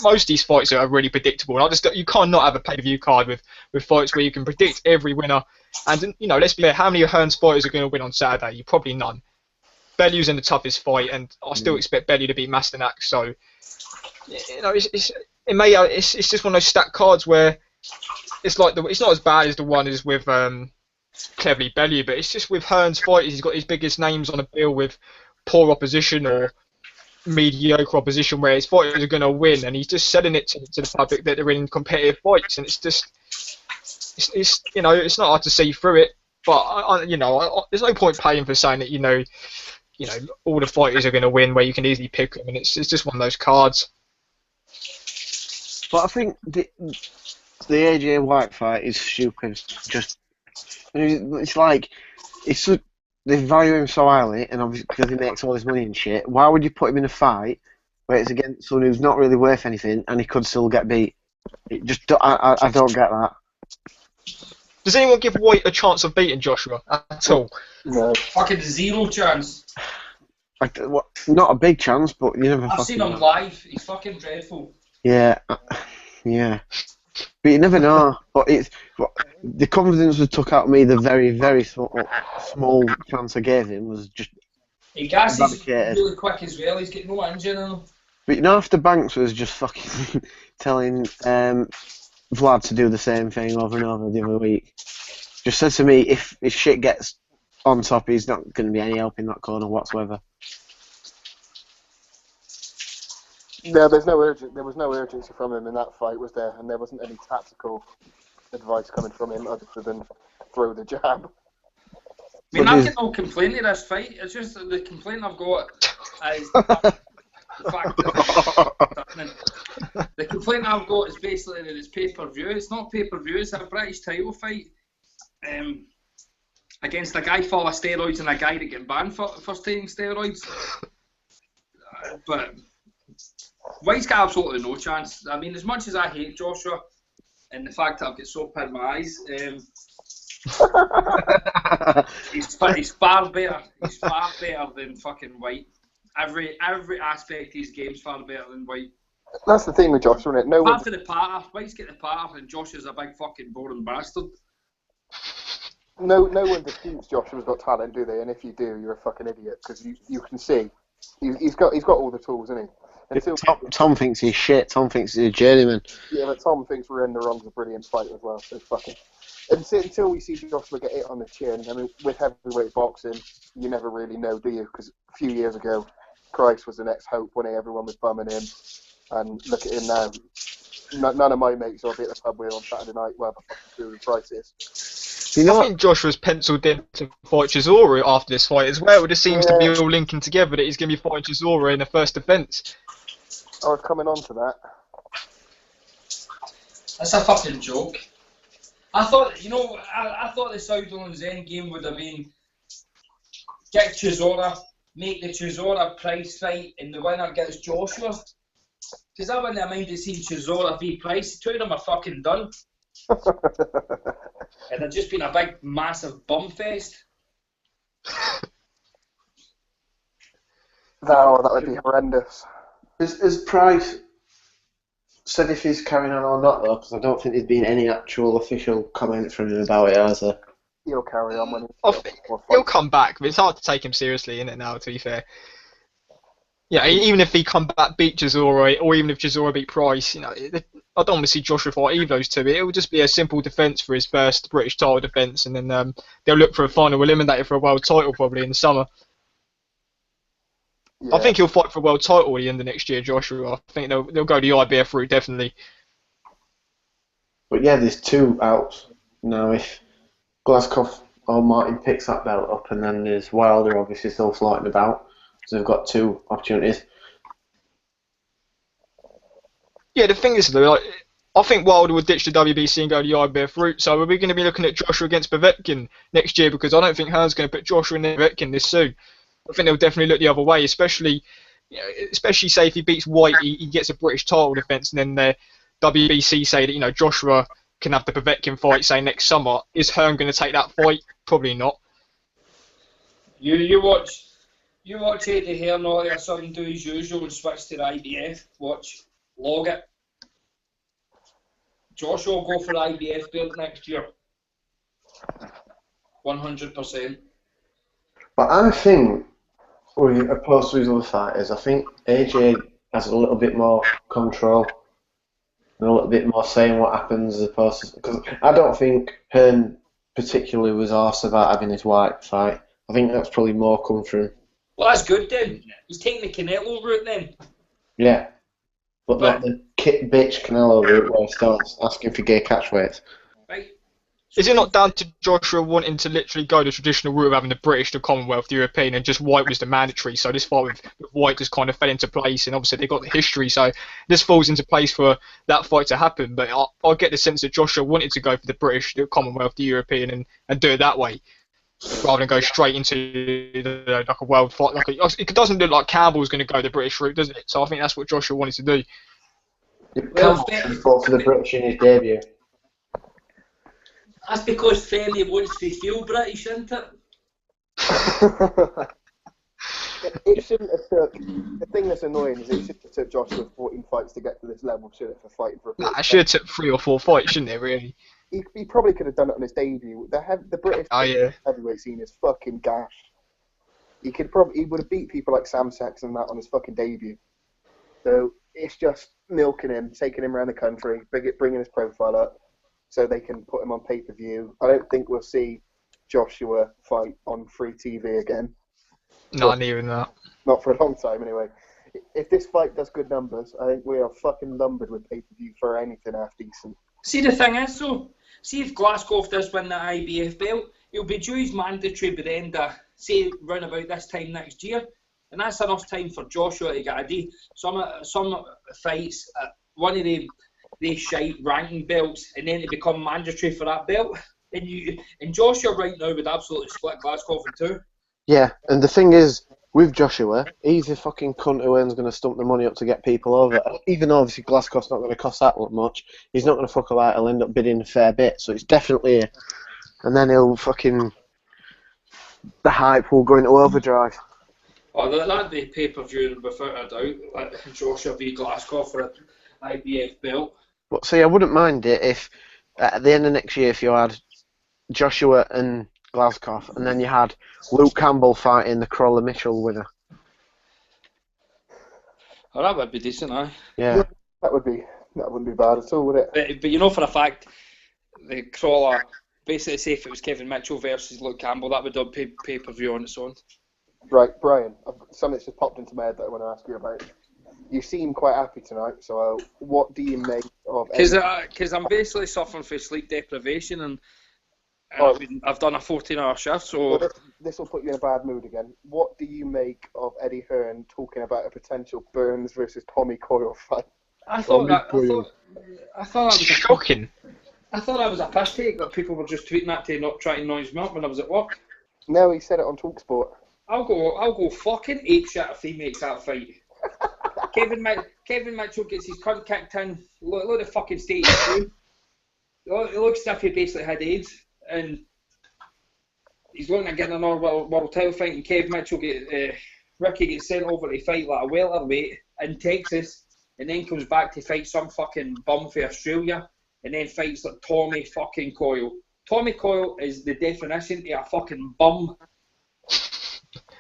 most of these fights are really predictable, and you can't not have a pay-per-view card with fights where you can predict every winner. And let's be clear, how many of Hearn's fighters are going to win on Saturday? You probably none. Bellew's in the toughest fight, and I still expect Bellew to beat Masternak. So it's just one of those stacked cards where it's like it's not as bad as the one is with Cleverly Bellew, but it's just with Hearn's fighters, he's got his biggest names on a bill with poor opposition or mediocre opposition where his fighters are going to win, and he's just selling it to the public that they're in competitive fights, and it's just it's not hard to see through it. But there's no point paying for saying that all the fighters are going to win where you can easily pick them, and it's just one of those cards. But I think the AJ White fight is stupid. It's like they value him so highly, and obviously because he makes all this money and shit. Why would you put him in a fight where it's against someone who's not really worth anything and he could still get beat? I don't get that. Does anyone give White a chance of beating Joshua at all? No. Fucking 0 chance. Not a big chance, but you never. I've seen him live. He's fucking dreadful. Yeah. But you never know. But the confidence that took out of me the very, very small chance I gave him was just. He gasses really quick as well. He's getting no engine on him. But after Banks was just fucking telling Vlad to do the same thing over and over the other week. Just said to me, if shit gets on top. He's not going to be any help in that corner whatsoever. No, there was no urgency from him in that fight, was there? And there wasn't any tactical advice coming from him other than throw the jab. I mean, I've got no complaint of this fight. It's just that the complaint I've got is the fact that the complaint I've got is basically that it's pay-per-view. It's not pay-per-view. It's a British title fight against a guy full of steroids and a guy that get banned for taking steroids. But White's got absolutely no chance. I mean, as much as I hate Joshua and the fact that I've got soap in my eyes, he's far better. He's far better than fucking White. Every aspect of his game's far better than White. That's the thing with Joshua, isn't it? No Apart from the patter, White's get the patter, and Joshua's a big fucking boring bastard. No one disputes Joshua's got talent, do they? And if you do, you're a fucking idiot because you can see he's got all the tools, isn't he? Tom thinks he's shit. Tom thinks he's a journeyman. Yeah, but Tom thinks Ronda's a brilliant fight as well. So fucking. Until we see Joshua get hit on the chin, I mean, with heavyweight boxing, you never really know, do you? Because a few years ago, Christ was the next hope when everyone was bumming him. And look at him now. None of my mates will be at the pub with on Saturday night where the fucking Christ is. I think Joshua's penciled in to fight Chisora after this fight as well. It just seems to be all linking together that he's going to be fighting Chisora in the first defence. I was coming on to that. That's a fucking joke. I thought, I thought the Southern's end game would have been get Chisora, make the Chisora Price fight, and the winner gets Joshua. Because I wouldn't have minded seeing Chisora v Price. The two of them are fucking done. And it'd just been a big, massive bum fest. That would be horrendous. Has Price said if he's carrying on or not, though? Because I don't think there's been any actual official comment from him about it, has there? He'll carry on when he'll come back, but it's hard to take him seriously, isn't it, now, to be fair? Yeah, even if he come back, beat Chisora, or even if Chisora beat Price, I don't want to see Joshua fight either of those two. It will just be a simple defence for his first British title defence, and then they'll look for a final eliminator for a world title probably in the summer. Yeah. I think he'll fight for a world title at the end of next year, Joshua. I think they'll go the IBF route, definitely. But yeah, there's two outs now. If Glasgow or Martin picks that belt up, and then there's Wilder obviously still floating about. So they've got two opportunities. Yeah, the thing is, though, I think Wilder would ditch the WBC and go the IBF route. So are we going to be looking at Joshua against Povetkin next year? Because I don't think Hearn's going to put Joshua in Povetkin this soon. I think they'll definitely look the other way, especially say if he beats White, he gets a British title defence, and then the WBC say that Joshua can have the Povetkin fight, say next summer. Is Hearn going to take that fight? Probably not. You watch Eddie Hearn all of a sudden do his usual and switch to the IBF. Log it. Joshua will go for the IBF belt next year. 100%. But I think, opposed to his other fighters, I think AJ has a little bit more control and a little bit more saying what happens as opposed to... Because I don't think Hearn particularly was arsed about having his White fight. I think that's probably more come from... Well, that's good then. He's taking the Canelo route then. Yeah. But not the kit bitch Canelo route where he starts asking for gay catchweights. Right. Is it not down to Joshua wanting to literally go the traditional route of having the British, the Commonwealth, the European, and just White was the mandatory? So this fight with White just kind of fell into place, and obviously they got the history, so this falls into place for that fight to happen. But I get the sense that Joshua wanted to go for the British, the Commonwealth, the European, and do it that way, rather than go straight into like a world fight. It doesn't look like Campbell's going to go the British route, does it? So I think that's what Joshua wanted to do. Campbell fought for the British in his debut. That's because Femi wants to feel British, isn't it? It shouldn't have took... The thing that's annoying is it shouldn't have took Joshua 14 fights to get to this level, should it, for fighting for a... Nah, it should have took 3 or 4 fights, shouldn't it, really? He probably could have done it on his debut. The British heavyweight scene is fucking gash. He would have beat people like Sam Sachs and that on his fucking debut. So it's just milking him, taking him around the country, bringing his profile up, so they can put him on pay-per-view. I don't think we'll see Joshua fight on free TV again. Not even that. Not for a long time, anyway. If this fight does good numbers, I think we are fucking lumbered with pay-per-view for anything half decent. See, the thing is, though, see if Glasgow does win the IBF belt, it'll be due his mandatory by the end of, say, round about this time next year. And that's enough time for Joshua to get a D. Some fights, one of they shite ranking belts, and then to become mandatory for that belt. And Joshua right now would absolutely split Glasgow in two. Yeah, and the thing is, with Joshua, he's a fucking cunt who ain't going to stump the money up to get people over. Even though obviously Glasgow's not going to cost that much, he's not going to fuck about. He'll end up bidding a fair bit, so it's definitely a... And then he'll fucking... The hype will go into overdrive. Oh, that'd be pay-per-view without a doubt. Like Joshua v Glasgow for an IBF belt. But see, I wouldn't mind it if at the end of next year, if you had Joshua and Glasgow, and then you had Luke Campbell fighting the Crawler Mitchell winner. Oh, that would be decent, aye. Yeah. That wouldn't be bad at all, would it? But you know for a fact, the Crawler, basically say if it was Kevin Mitchell versus Luke Campbell, that would have pay-per-view on its own. Right, Brian, something's just popped into my head that I want to ask you about. You seem quite happy tonight, so what do you make of... Because I'm basically suffering from sleep deprivation, and I've done a 14-hour shift, so... Well, this will put you in a bad mood again. What do you make of Eddie Hearn talking about a potential Burns versus Tommy Coyle fight? I thought that was shocking. I thought that was a piss take that people were just tweeting that to not try to noise me up when I was at work. No, he said it on TalkSport. I'll go fucking apeshit if he makes that fight. Kevin Mitchell gets his cunt kicked in. Look at the fucking state he's in. It looks as if he basically had AIDS, and he's looking at getting another world title fight. And Kevin Mitchell Ricky gets sent over to fight like a welterweight in Texas, and then comes back to fight some fucking bum for Australia, and then fights like Tommy fucking Coyle. Tommy Coyle is the definition of a fucking bum.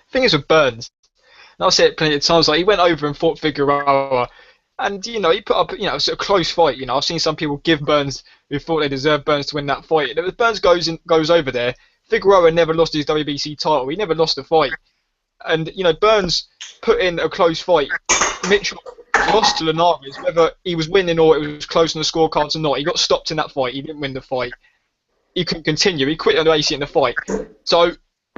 Thing is with Burns, and I've said it plenty of times, like he went over and fought Figueroa, and he put up, it was a close fight. I've seen some people give Burns who thought they deserved Burns to win that fight. And if Burns goes over there, Figueroa never lost his WBC title. He never lost a fight, and Burns put in a close fight. Mitchell lost to Linares, whether he was winning or it was close on the scorecards or not. He got stopped in that fight. He didn't win the fight. He couldn't continue. He quit on the AC in the fight. So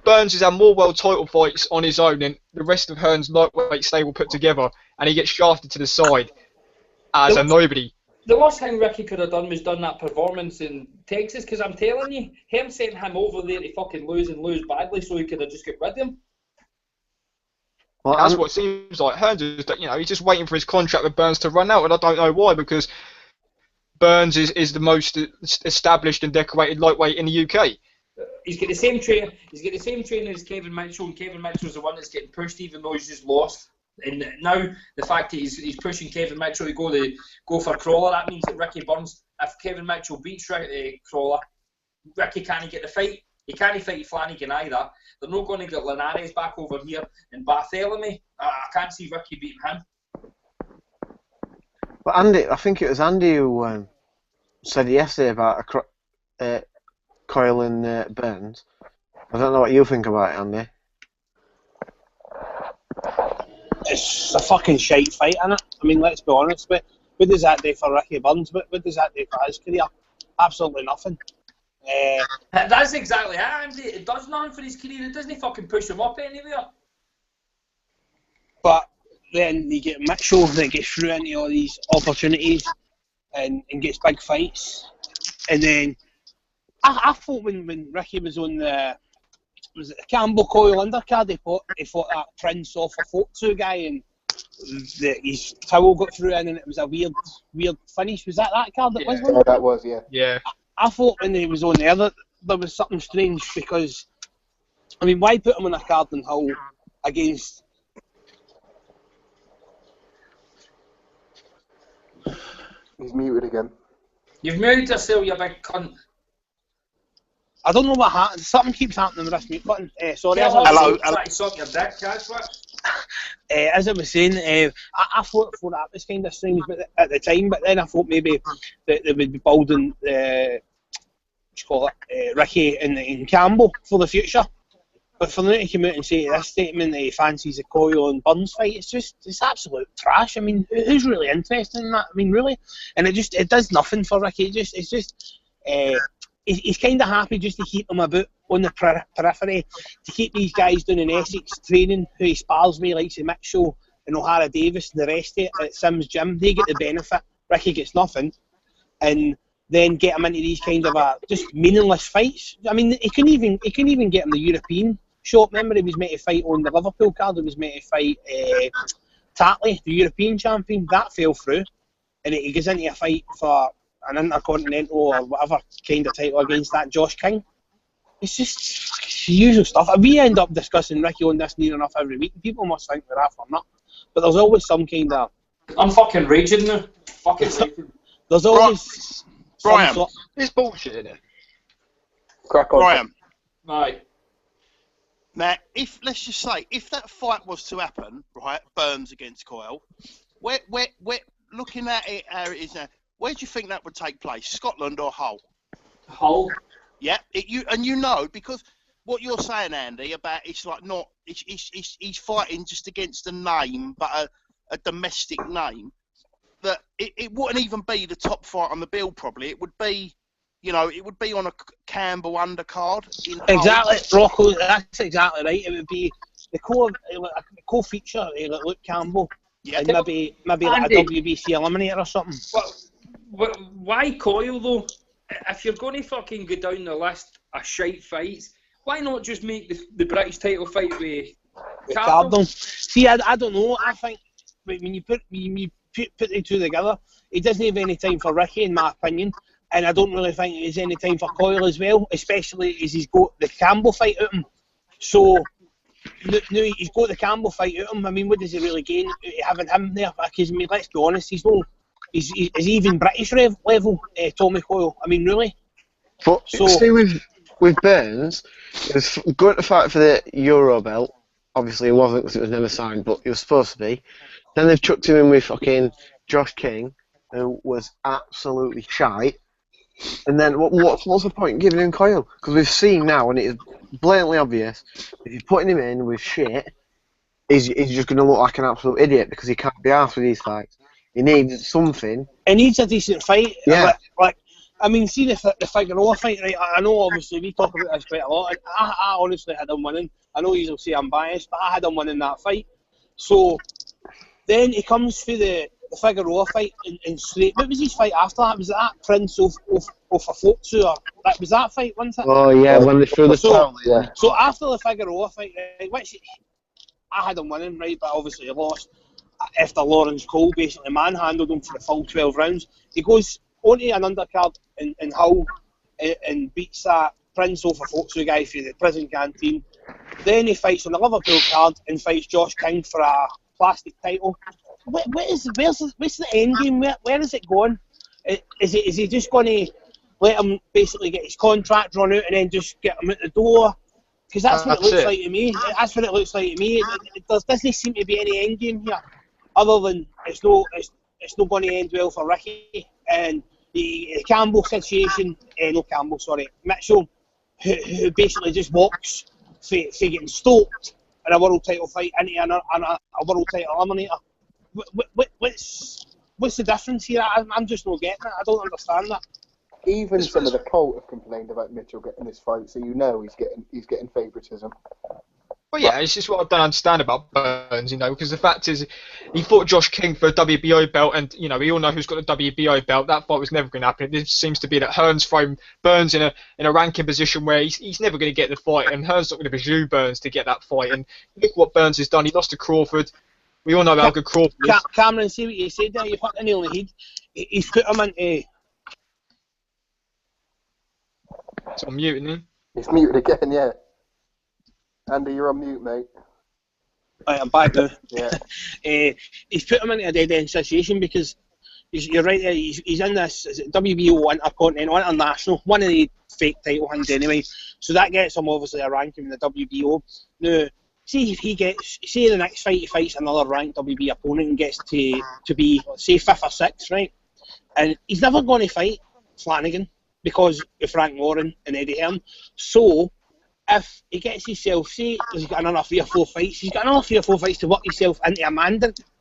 Burns has had more world title fights on his own than the rest of Hearn's lightweight stable put together, and he gets shafted to the side as a nobody. The worst thing Ricky could have done was done that performance in Texas, because I'm telling you, him sent him over there to fucking lose badly so he could have just got rid of him. Well, that's what it seems like. Hearns is, he's just waiting for his contract with Burns to run out, and I don't know why, because Burns is the most established and decorated lightweight in the UK. He's got the same trainer. He's got the same trainer as Kevin Mitchell, and Kevin Mitchell's the one that's getting pushed, even though he's just lost. And now the fact that he's pushing Kevin Mitchell to go for Crawler, that means that Ricky Burns, if Kevin Mitchell beats Crawler, Ricky can't get the fight. He can't fight Flanagan either. They're not going to get Linares back over here, and Bartholomew, I can't see Ricky beating him. But Andy, I think it was Andy who said yesterday about Coyle and Burns. I don't know what you think about it, Andy. It's a fucking shite fight, innit? I mean, let's be honest. What does that do for Ricky Burns? What does that do for his career? Absolutely nothing. That's exactly it, Andy. It does nothing for his career. It doesn't fucking push him up anywhere. But then you get Mitchell that gets through into all these opportunities and gets big fights. And then I thought when Ricky was on the Campbell Coyle undercard, he fought that Prince off a Fotsu guy, and his towel got through in, and it was a weird finish. Was that card that was? Yeah, that was, yeah. Yeah. I thought when he was on there that there was something strange, because, I mean, why put him on a card in Hull against... He's muted again. You've muted yourself, you big cunt. I don't know what happened. Something keeps happening with this mute button. Sorry. Hello. Try to suck your dick, that's what. As I was saying, I thought that was kind of strange at the time, but then I thought maybe that they would be building Ricky and Campbell for the future. But for them to come out and say this statement that he fancies the Coyle and Burns fight, it's absolute trash. I mean, who's really interested in that? I mean, really? And it does nothing for Ricky. He's kind of happy just to keep them about on the periphery, to keep these guys down in Essex training, who he spars with, like Mitchell and O'Hara Davis and the rest of it at Sims Gym. They get the benefit. Ricky gets nothing. And then get him into these kind of just meaningless fights. I mean, he couldn't even get him the European shot. Remember, he was meant to fight on the Liverpool card. He was meant to fight Tatley, the European champion. That fell through, and he goes into a fight for an intercontinental or whatever kind of title against that Josh King. It's just the usual stuff. We end up discussing Ricky on this near enough every week. People must think we're after nut, but there's always some kind of. I'm fucking raging now. Fucking raging. There's always. Brian, it's bullshit, isn't it? Crack on. Brian. Right. Now, let's just say, if that fight was to happen, right, Burns against Coyle, where looking at it how it is now, where do you think that would take place? Scotland or Hull? Hull. Yeah, because what you're saying, Andy, about it's like not, he's fighting just against a name, but a domestic name. That it wouldn't even be the top fight on the bill. Probably it would be, it would be on a Campbell undercard. Exactly, Rocco. That's exactly right. It would be the co-feature, like Luke Campbell, and maybe like a WBC eliminator or something. Why Coyle though? If you're going to fucking go down the list of shite fights, why not just make the British title fight with Cardinal? See, I don't know. I think when you put the two together, he doesn't have any time for Ricky, in my opinion, and I don't really think there's any time for Coyle as well, especially as he's got the Campbell fight at him. So now he's got the Campbell fight at him. I mean, what does he really gain having him there? Because I mean, let's be honest, he's even British level, Tommy Coyle. I mean, really. But see, with Burns, it was going to fight for the Euro belt. Obviously, it wasn't because it was never signed, but it was supposed to be. Then they've chucked him in with fucking Josh King, who was absolutely shite. And then what's the point in giving him Coyle? Because we've seen now, and it is blatantly obvious, if you're putting him in with shit, he's just going to look like an absolute idiot because he can't be arsed with these fights. He needs something. He needs a decent fight. Yeah. I mean, see the Figueroa fight, right? I know, obviously, we talk about this quite a lot. And I honestly had him winning. I know you'll say I'm biased, but I had him winning that fight. So then he comes through the Figueroa fight and straight. What was his fight after that? Was that Prince of Afotsu? That was that fight, wasn't it? Oh yeah, when they threw the towel. Yeah. So after the Figueroa fight, right, which I had him winning, right, but obviously he lost after Lawrence Cole basically manhandled him for the full 12 rounds. He goes onto an undercard in Hull and beats that Prince of Afotsu guy for the prison canteen. Then he fights on the Liverpool card and fights Josh King for a plastic title. What's the end game? Where is it going? Is he just going to let him basically get his contract run out and then just get him out the door? Because that's what it looks like to me. That's what it looks like to me. There doesn't seem to be any end game here, other than it's not going to end well for Ricky and the Campbell situation. Mitchell, who basically just walks for getting stoked in a world title fight into a world title eliminator. What's the difference here? I'm just not getting it. I don't understand that. Even some of the cult have complained about Mitchell getting this fight, so he's getting favouritism. Well, yeah, it's just what I don't understand about Burns, because the fact is, he fought Josh King for a WBO belt, and we all know who's got the WBO belt. That fight was never going to happen. It seems to be that Hearn's thrown Burns in a ranking position where he's never going to get the fight, and Hearn's not going to pursue Burns to get that fight. And look what Burns has done. He lost to Crawford. We all know how good Crawford is. Cameron, see what you said there. You put the nail on the head. He's put him into. It's on mute, isn't he? He's muted again, yeah. Andy, you're on mute, mate. Right, I'm back now. Yeah. He's put him into a dead-end situation because you're right there. He's in this WBO Intercontinental International, one of the fake title hunts anyway. So that gets him obviously a ranking in the WBO. Now, see if the next fight he fights another ranked WBO opponent and gets to be, say, 5th or 6th, right? And he's never going to fight Flanagan. because of Frank Warren and Eddie Hearn. So, if he gets himself, say, he's got another 3 or 4 fights, he's got another 3 or 4 fights to work himself into a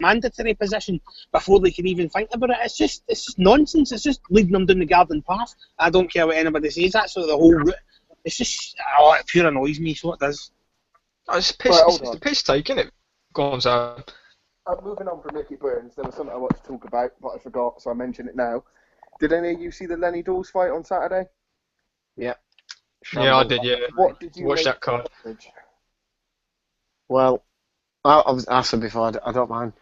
mandatory position before they can even think about it. It's just nonsense. It's just leading them down the garden path. I don't care what anybody says. That's sort of the whole route. It's just, it pure annoys me, so it does. Oh, it's piss. Right, It's a piss take, isn't it? Go on, Sam. Moving on from Ricky Burns, there was something I wanted to talk about, but I forgot, so I mention it now. Did any of you see the Lenny Dawes fight on Saturday? Yeah. Yeah, I did. Yeah. What did you Watch make that card. of the coverage? Well, I said before, I don't mind.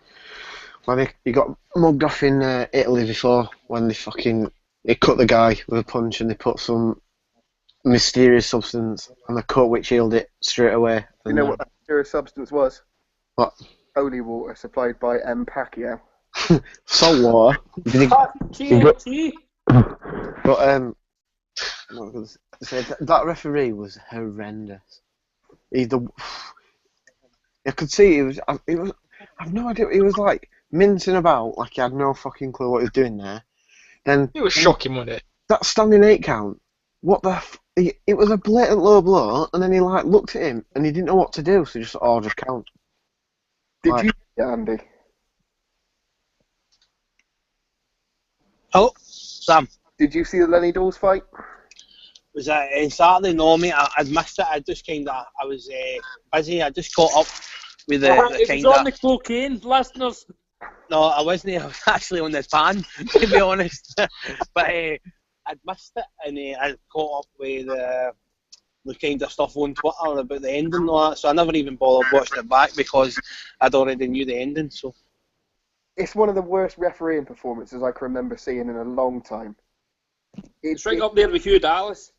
When he got mugged off in Italy before, when they cut the guy with a punch and they put some mysterious substance on the cut which healed it straight away. You know what that mysterious substance was? What? Holy water supplied by M. Pacquiao. Salt water. TNT. But what was I gonna say? That referee was horrendous. I could see I've no idea. He was like mincing about like he had no fucking clue what he was doing there. Then It was shocking, wasn't it? that standing 8 count. What the? It was a blatant low blow, and then he like looked at him and he didn't know what to do, so he just just count. Did you see it, Andy? Oh, Sam. Did you see the Lenny Dawes fight? Was that on Saturday? No, mate, I'd missed it. I just I was busy. I just caught up with the It kind was on of. the cocaine, listeners. No, I wasn't. I was actually on the pan, to be honest. But I'd missed it, and I caught up with the kind of stuff on Twitter about the ending and all that. So I never even bothered watching it back because I'd already knew the ending. So It's one of the worst refereeing performances I can remember seeing in a long time. It's right up there with Hugh Dallas.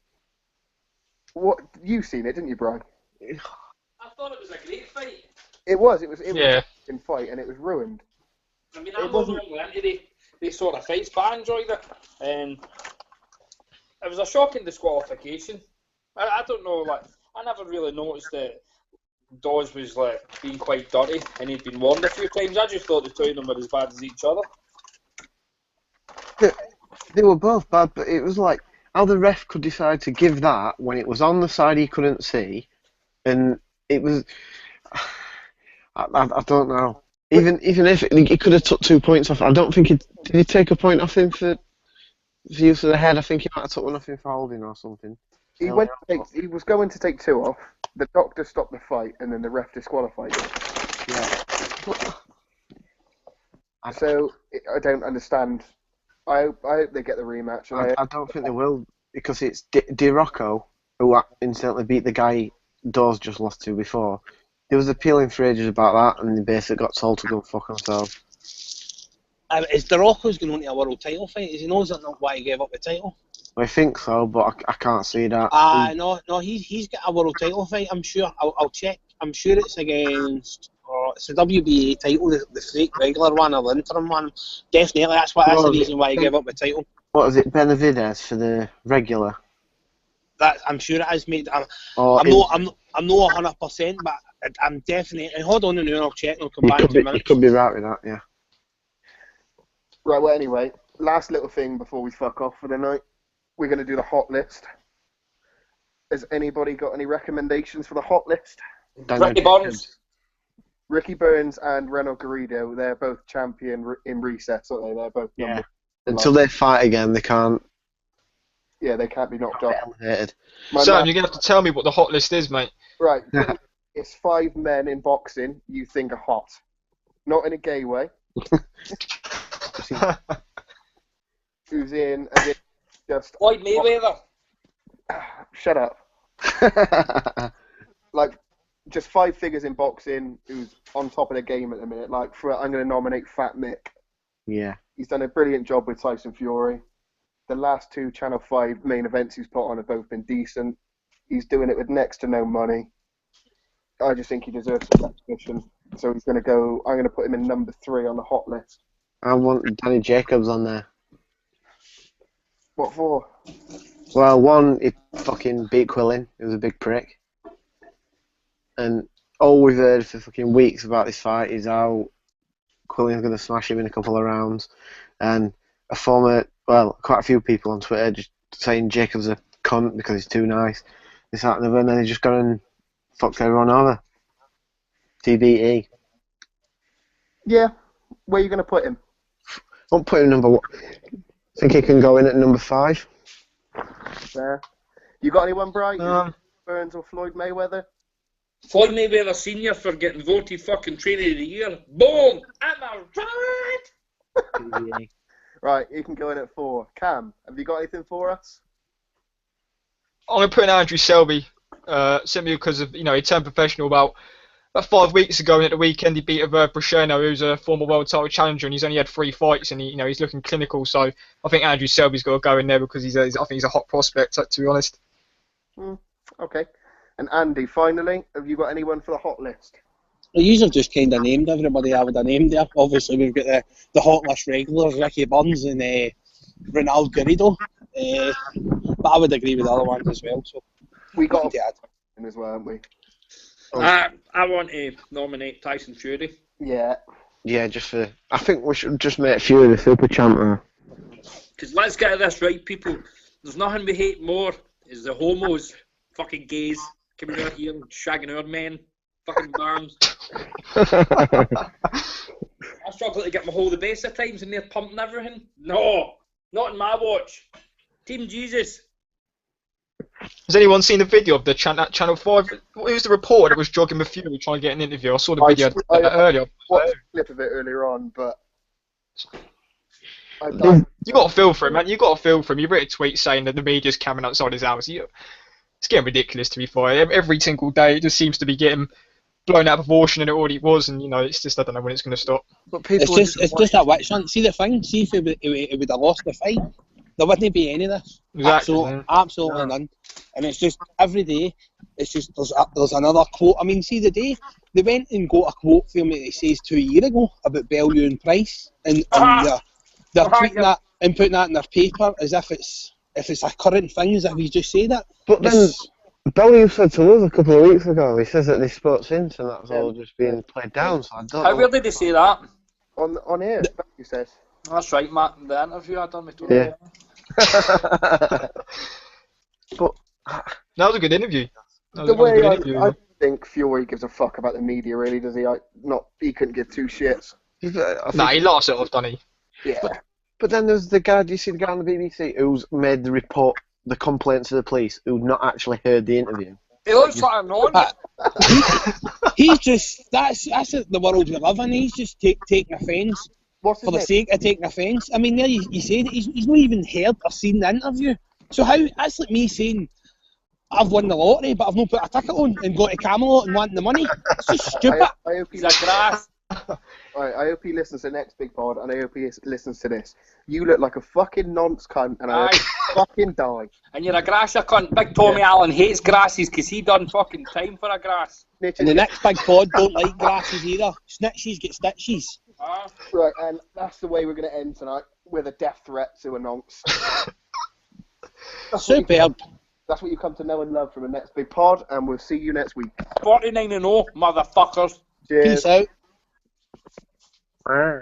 What you seen it, didn't you, Brian? I thought it was a great fight. It was Yeah. a fucking fight, and it was ruined. I mean, I'm not normally into these sort of fights, but I enjoyed it. It was a shocking disqualification. I don't know, like, I never really noticed that Dawes was like being quite dirty, and he'd been warned a few times. I just thought the two of them were as bad as each other. They were both bad, but it was like how the ref could decide to give that when it was on the side he couldn't see, and it was. I don't know. Even if he could have took 2 points off, I don't think did he take a point off him for use of the head. I think he might have took one off him for holding or something. He was going to take 2 off. The doctor stopped the fight, and then the ref disqualified him. Yeah. So I don't understand. I hope they get the rematch. I don't think they will because it's Di Rocco who instantly beat the guy Dawes just lost to before. He was appealing for ages about that, and they basically got told to go fuck himself. is DeRocco's going on to a world title fight? Is he knows that not why he gave up the title? I think so, but I can't see that. No, he's got a world title fight. I'm sure. I'll check. I'm sure it's against. It's a WBA title, the fake regular one or the interim one. Definitely, that's the reason why he gave up the title. What is it, Benavidez for the regular? That I'm sure it is, mate. I'm not 100%, but I'm definitely. Hold on a minute, I'll check and I'll come back to you. You could be right with that, yeah. Right. Well, anyway, last little thing before we fuck off for the night. We're going to do the hot list. Has anybody got any recommendations for the hot list? Ricky Burns. Ricky Burns and Reno Garrido, they're both champion in resets, aren't they? They're both Until they fight again, they can't. Yeah, they can't be knocked off. Elevated. Sam, you're going to have to tell me what the hot list is, mate. Right. It's 5 men in boxing you think are hot. Not in a gay way. Who's in just... Floyd Mayweather. Shut up. Like, just 5 figures in boxing who's on top of the game at the minute. Like, I'm going to nominate Fat Mick. Yeah. He's done a brilliant job with Tyson Fury. The last 2 Channel 5 main events he's put on have both been decent. He's doing it with next to no money. I just think he deserves some recognition. So I'm going to put him in number 3 on the hot list. I want Danny Jacobs on there. What for? Well, one, he fucking beat Quillin. He was a big prick. And all we've heard for fucking weeks about this fight is how Quillin's going to smash him in a couple of rounds. And quite a few people on Twitter just saying Jacob's a cunt because he's too nice. This, that, and the other, and then he just got and fucked everyone over. TBE. Yeah. Where are you going to put him? I'll put him number 1. I think he can go in at number 5. There. You got anyone, Bright? Um, Burns or Floyd Mayweather? Floyd Mayweather Senior for getting voted fucking Trainer of the Year. Boom! I'm a right! TBE. Right, you can go in at 4. Cam, have you got anything for us? I'm going to put in Andrew Selby, simply because of, he turned professional about 5 weeks ago, and at the weekend he beat Bruscheno, who's a former world title challenger, and he's only had 3 fights, and he's looking clinical. So I think Andrew Selby's got to go in there because I think he's a hot prospect, to be honest. Okay. And Andy, finally, have you got anyone for the hot list? Well, you have just kind of named everybody I would have named there. Obviously, we've got the hot list regulars, Ricky Burns and Ronaldo Garrido. But I would agree with the other ones as well. So We got to add. him as well, haven't we? I want to nominate Tyson Fury. Yeah. Yeah, I think we should just make Fury the super champion. Because let's get this right, people. There's nothing we hate more is the homos, fucking gays, coming out here and shagging our men, fucking barns. I struggle to get my hold of base at times and they're pumping everything. No, not in my watch. Team Jesus. Has anyone seen the video of the Channel 5? Who was the reporter that was jogging with Fury trying to get an interview? I saw the video earlier. I watched a clip of it earlier on, but You got to feel for him, man. You got to feel for him. You wrote a tweet saying that the media's coming outside his house. It's getting ridiculous, to be fair. Every single day, it just seems to be getting blown out of proportion, and it already was. And it's just, I don't know when it's going to stop. But people It's just that witch hunt. See the thing. See if he would have lost the fight, there wouldn't be any of this. Exactly. Absolutely none. And it's just every day. It's just there's another quote. I mean, see the day they went and got a quote from me that says 2 years ago about Bellew and Price, and they're tweeting that and putting that in their paper as if it's a current thing, as if he's just said that. But then Bellew said to us a couple of weeks ago, he says that they spoke since and that's all just being played down, so I don't know. Where did they say that? On air, he says. That's right, Matt, in the interview I done with Tony. Yeah. But That was a good interview. The way I think Fury gives a fuck about the media, really, does he? He couldn't give 2 shits. Nah, he laughs it off, doesn't he? Yeah. But then there's the guy, do you see the guy on the BBC who's made the report, the complaint to the police, who'd not actually heard the interview? He looks like a non. He's just that's the world we live in. He's just taking offence What's for the sake of taking offence. I mean, there you say that he's not even heard or seen the interview. So that's like me saying I've won the lottery, but I've not put a ticket on and got to Camelot and wanting the money. It's just stupid. I hope He's a grass. Right, I hope he listens to the next big pod, and I hope he listens to this. You look like a fucking nonce cunt, and I hope you fucking die. And you're a grasser cunt. Big Tommy Allen hates grasses because he done fucking time for a grass. And the next big pod don't like grasses either. Snitches get stitches. Right, and that's the way we're going to end tonight, with a death threat to a nonce. Superb. That's what you come to know and love from the next big pod, and we'll see you next week. 49-0, motherfuckers. Cheers. Peace out. Ah.